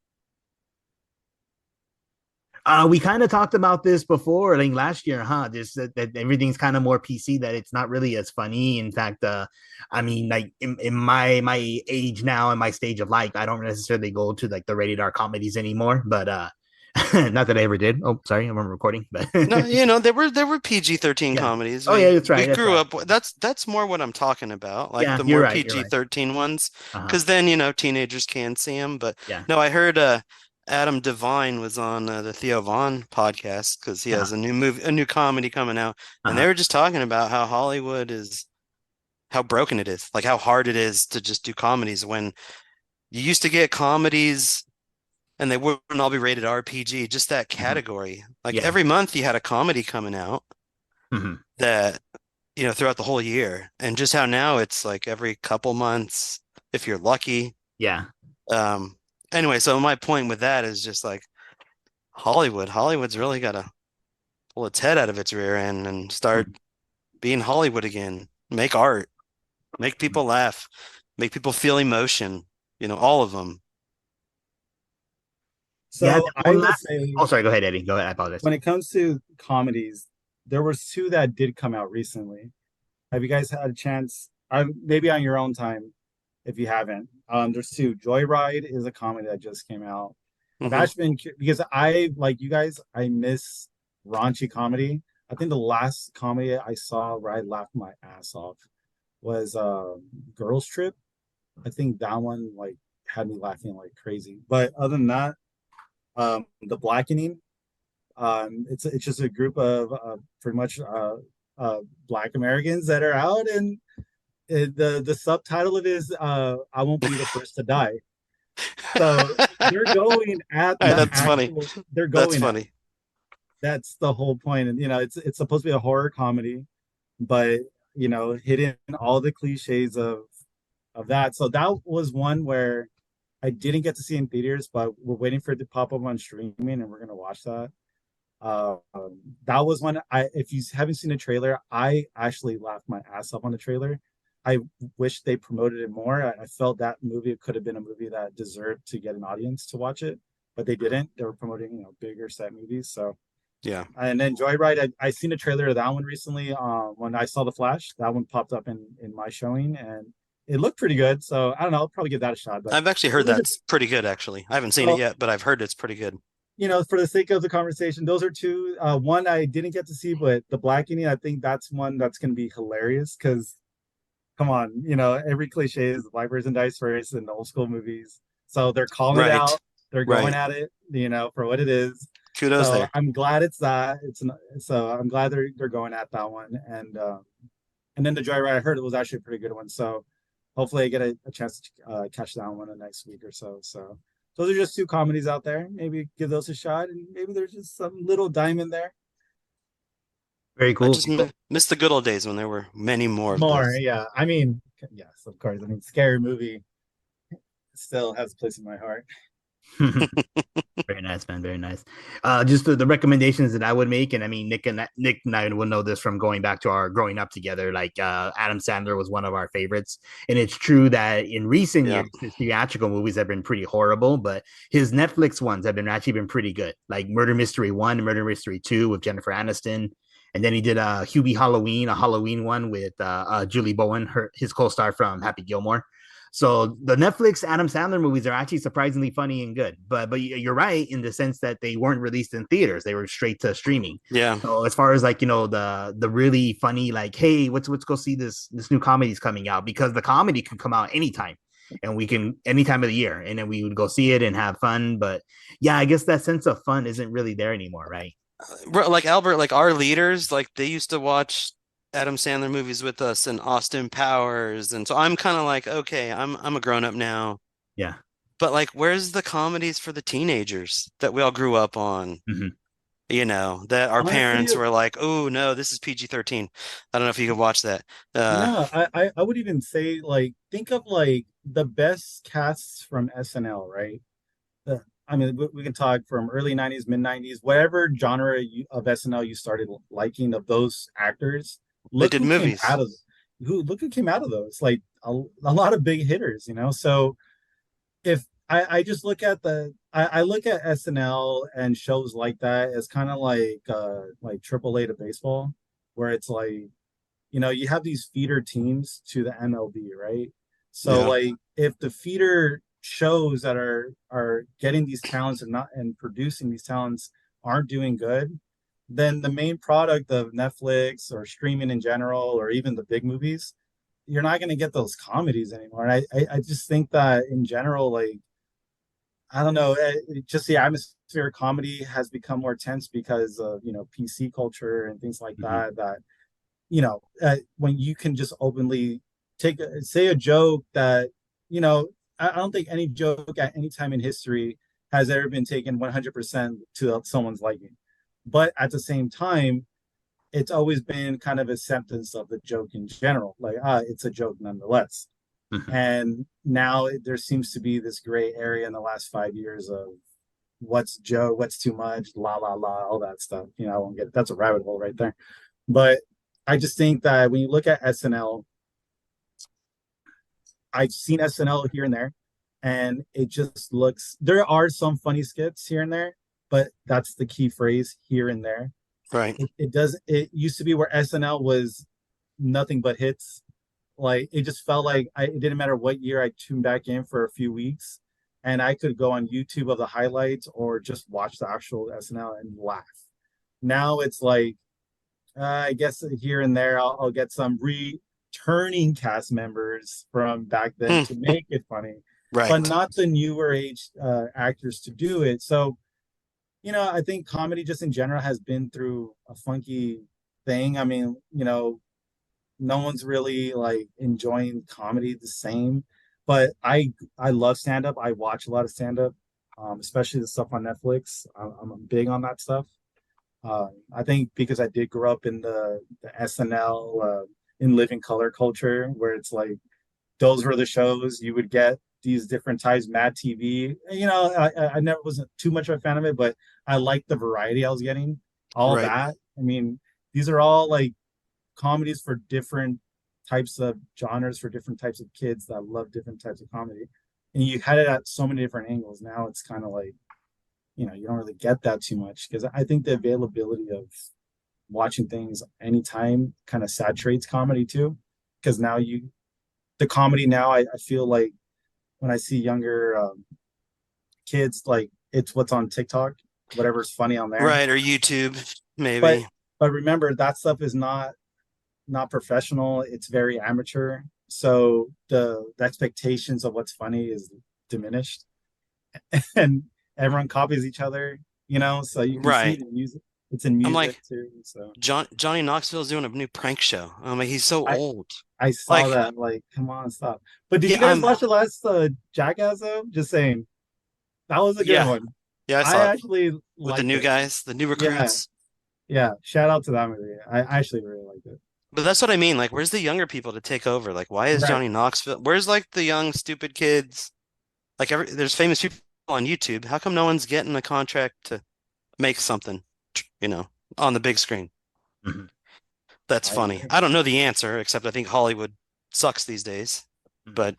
B: We kind of talked about this before, like last year, huh? Just that everything's kind of more PC, that it's not really as funny. In fact, I mean, like in my age now and my stage of life, I don't necessarily go to like the rated R comedies anymore. But not that I ever did. Oh, sorry, I'm recording. But
C: No, there were PG-13 comedies.
B: Oh yeah, that's right.
C: We grew up. That's more what I'm talking about. Like the more PG-13 ones, because then teenagers can see them. But no, I heard Adam Devine was on the Theo Von podcast because he has a new comedy coming out, and they were just talking about how Hollywood is, how broken it is, like how hard it is to just do comedies when you used to get comedies and they wouldn't all be rated RPG, just that category. Like every month you had a comedy coming out that, throughout the whole year, and just how now it's like every couple months, if you're lucky.
B: Yeah.
C: Anyway, so my point with that is just like Hollywood's really got to pull its head out of its rear end and start being Hollywood again. Make art, make people laugh, make people feel emotion, all of them.
D: So I would say,
B: sorry, go ahead, Eddie. Go ahead. I apologize.
D: When it comes to comedies, there was two that did come out recently. Have you guys had a chance? Maybe on your own time, if you haven't. There's two. Joyride is a comedy that just came out. I've actually been, because I, like you guys, I miss raunchy comedy. I think the last comedy I saw where I laughed my ass off was Girls Trip. I think that one like had me laughing like crazy. But other than that, The Blackening, it's just a group of pretty much Black Americans that are out, and the subtitle of it is I won't be the first to die. So they're going at
C: that's funny.
D: They're going.
C: That's funny.
D: That's the whole point, and it's supposed to be a horror comedy, but hitting all the cliches of that. So that was one where I didn't get to see in theaters, but we're waiting for it to pop up on streaming, and we're gonna watch that. That was one. If you haven't seen the trailer, I actually laughed my ass off on the trailer. I wish they promoted it more. I felt that movie could have been a movie that deserved to get an audience to watch it, but they didn't. They were promoting, bigger set movies. So
C: yeah.
D: And then Joyride, I seen a trailer of that one recently. When I saw The Flash, that one popped up in my showing, and it looked pretty good. So I don't know. I'll probably give that a shot. But
C: I've actually heard that's pretty good. Actually, I haven't seen it yet, but I've heard it's pretty good.
D: For the sake of the conversation, those are two. One I didn't get to see, but The Blackening, I think that's one that's going to be hilarious because, come on, every cliche is the black person dies first in the old school movies. So they're calling it out. They're going at it, for what it is.
C: Kudos there.
D: I'm glad it's that. So I'm glad they're going at that one. And then the Joyride, I heard it was actually a pretty good one. So hopefully I get a chance to catch that one the next week or so. So those are just two comedies out there. Maybe give those a shot, and maybe there's just some little diamond there.
B: Very cool.
C: I just miss the good old days when there were many more.
D: Yeah. I mean, yes, of course. I mean, Scary Movie still has a place in my heart.
B: Very nice, man. Very nice. Just the recommendations that I would make, and I mean, Nick and I will know this from going back to our growing up together. Like Adam Sandler was one of our favorites, and it's true that in recent years, his theatrical movies have been pretty horrible, but his Netflix ones have actually been pretty good. Like Murder Mystery 1, Murder Mystery 2 with Jennifer Aniston. And then he did a Hubie Halloween, a Halloween one with Julie Bowen, his co-star from Happy Gilmore. So the Netflix Adam Sandler movies are actually surprisingly funny and good. But you're right in the sense that they weren't released in theaters; they were straight to streaming.
C: Yeah.
B: So as far as like the really funny, like, hey, let's go see this new comedy's coming out, because the comedy could come out anytime, and we can any time of the year, and then we would go see it and have fun. But yeah, I guess that sense of fun isn't really there anymore, right?
C: Like Albert, like our leaders, like they used to watch Adam Sandler movies with us and Austin Powers. And so I'm kind of like, okay, I'm a grown up now.
B: Yeah.
C: But like, where's the comedies for the teenagers that we all grew up on?
B: Hmm.
C: That our
D: Honestly,
C: parents were like, oh no, this is PG-13. I don't know if you could watch that.
D: no, I would even say like think of like the best casts from SNL, right? I mean, we can talk from early 90s, mid 90s, whatever genre of SNL you started liking of those actors.
C: They
D: Look
C: did
D: who came out
C: movies.
D: of look who came out of those. Like a lot of big hitters, So if I just look at I look at SNL and shows like that as kind of like AAA to baseball, where it's like you have these feeder teams to the MLB, right? So
C: Yeah.
D: like if the feeder shows that are getting these talents and producing these talents aren't doing good, then the main product of Netflix or streaming in general, or even the big movies, you're not going to get those comedies anymore. And I just think that in general, like I don't know, just the atmosphere of comedy has become more tense because of PC culture and things like
B: Hmm.
D: that. When you can just openly say a joke that you know I don't think any joke at any time in history has ever been taken 100% to someone's liking, but at the same time it's always been kind of acceptance of the joke in general, like it's a joke nonetheless.
B: Hmm.
D: And now there seems to be this gray area in the last 5 years of what's joke, what's too much, la la la, all that stuff. I won't get that's a rabbit hole right there. But I just think that when you look at SNL, I've seen SNL here and there, and it just looks. There are some funny skits here and there, but that's the key phrase, here and there.
C: Right.
D: It does. It used to be where SNL was nothing but hits. Like it just felt like it didn't matter what year I tuned back in for a few weeks, and I could go on YouTube of the highlights or just watch the actual SNL and laugh. Now it's like I guess here and there I'll get some returning cast members from back then
C: Hmm.
D: to make it funny, but
C: Right.
D: not the newer age actors to do it. So, I think comedy just in general has been through a funky thing. I mean, no one's really like enjoying comedy the same, but I love stand up. I watch a lot of stand up, especially the stuff on Netflix. I'm big on that stuff. I think because I did grow up in the SNL in living color culture, where it's like those were the shows you would get these different types, Mad TV. I never wasn't too much of a fan of it, but I liked the variety I was getting. All
C: Right.
D: that. I mean, these are all like comedies for different types of genres for different types of kids that love different types of comedy, and you had it at so many different angles. Now it's kind of like you don't really get that too much because I think the availability of watching things anytime kind of saturates comedy too. Because now the comedy now, I feel like when I see younger kids, like it's what's on TikTok, whatever's funny on there.
C: Right. Or YouTube,
D: But
C: maybe.
D: but remember that stuff is not professional. It's very amateur. So the expectations of what's funny is diminished, and everyone copies each other. So you can see
C: Right.
D: the music. It's in
C: I'm
D: music
C: like,
D: too. So
C: Johnny Knoxville's doing a new prank show. I'm like, he's so
D: I
C: old.
D: I saw
C: Like,
D: that. Like, come on, stop. But did
C: yeah,
D: you guys watch the last Jackass though? Just saying, that was a good
C: yeah,
D: one.
C: yeah, I
D: I
C: saw it
D: actually
C: with the
D: liked
C: new
D: it.
C: guys, the new
D: Yeah,
C: recruits.
D: yeah. Shout out to that movie. I actually really liked it.
C: But that's what I mean. Like, where's the younger people to take over? Like, why is
D: Right.
C: Johnny Knoxville? Where's like the young, stupid kids? Like, there's famous people on YouTube. How come no one's getting a contract to make something, you know, on the big screen?
B: Hmm.
C: That's
D: I
C: funny.
D: agree.
C: I don't know the answer, except I think Hollywood sucks these days. But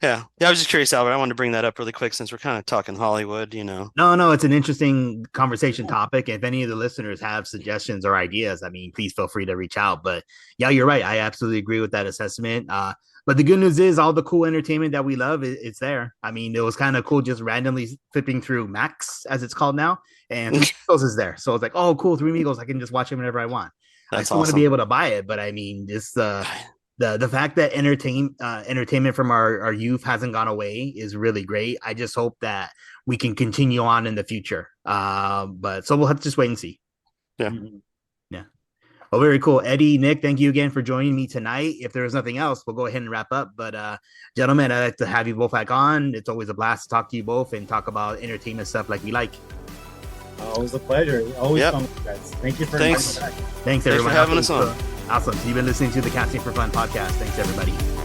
C: yeah, I was just curious, Albert. I wanted to bring that up really quick since we're kind of talking Hollywood.
B: No, it's an interesting conversation
D: Yeah.
B: topic. If any of the listeners have suggestions or ideas, I mean, please feel free to reach out. But yeah, you're right. I absolutely agree with that assessment. But the good news is all the cool entertainment that we love, it's there. I mean, it was kind of cool just randomly flipping through Max, as it's called now, and Three Amigos is there. So it's like, oh, cool, Three Amigos. I can just watch it whenever I want. I
C: That's
B: still want to be
C: awesome.
B: able to buy it, but I mean, just the fact that entertainment from our youth hasn't gone away is really great. I just hope that we can continue on in the future. But so we'll have to just wait and see.
C: Yeah.
D: Mhm.
B: Yeah. Well, very cool. Eddie, Nick, thank you again for joining me tonight. If there's nothing else, we'll go ahead and wrap up. But gentlemen, I'd like to have you both back on. It's always a blast to talk to you both and talk about entertainment stuff like we like.
D: Always a pleasure. Always fun with you guys. Thank you for
C: Thanks.
D: inviting me back.
B: Thanks, everyone.
C: For having us on.
B: Awesome. So you've been listening to the Casting for Fun podcast. Thanks, everybody.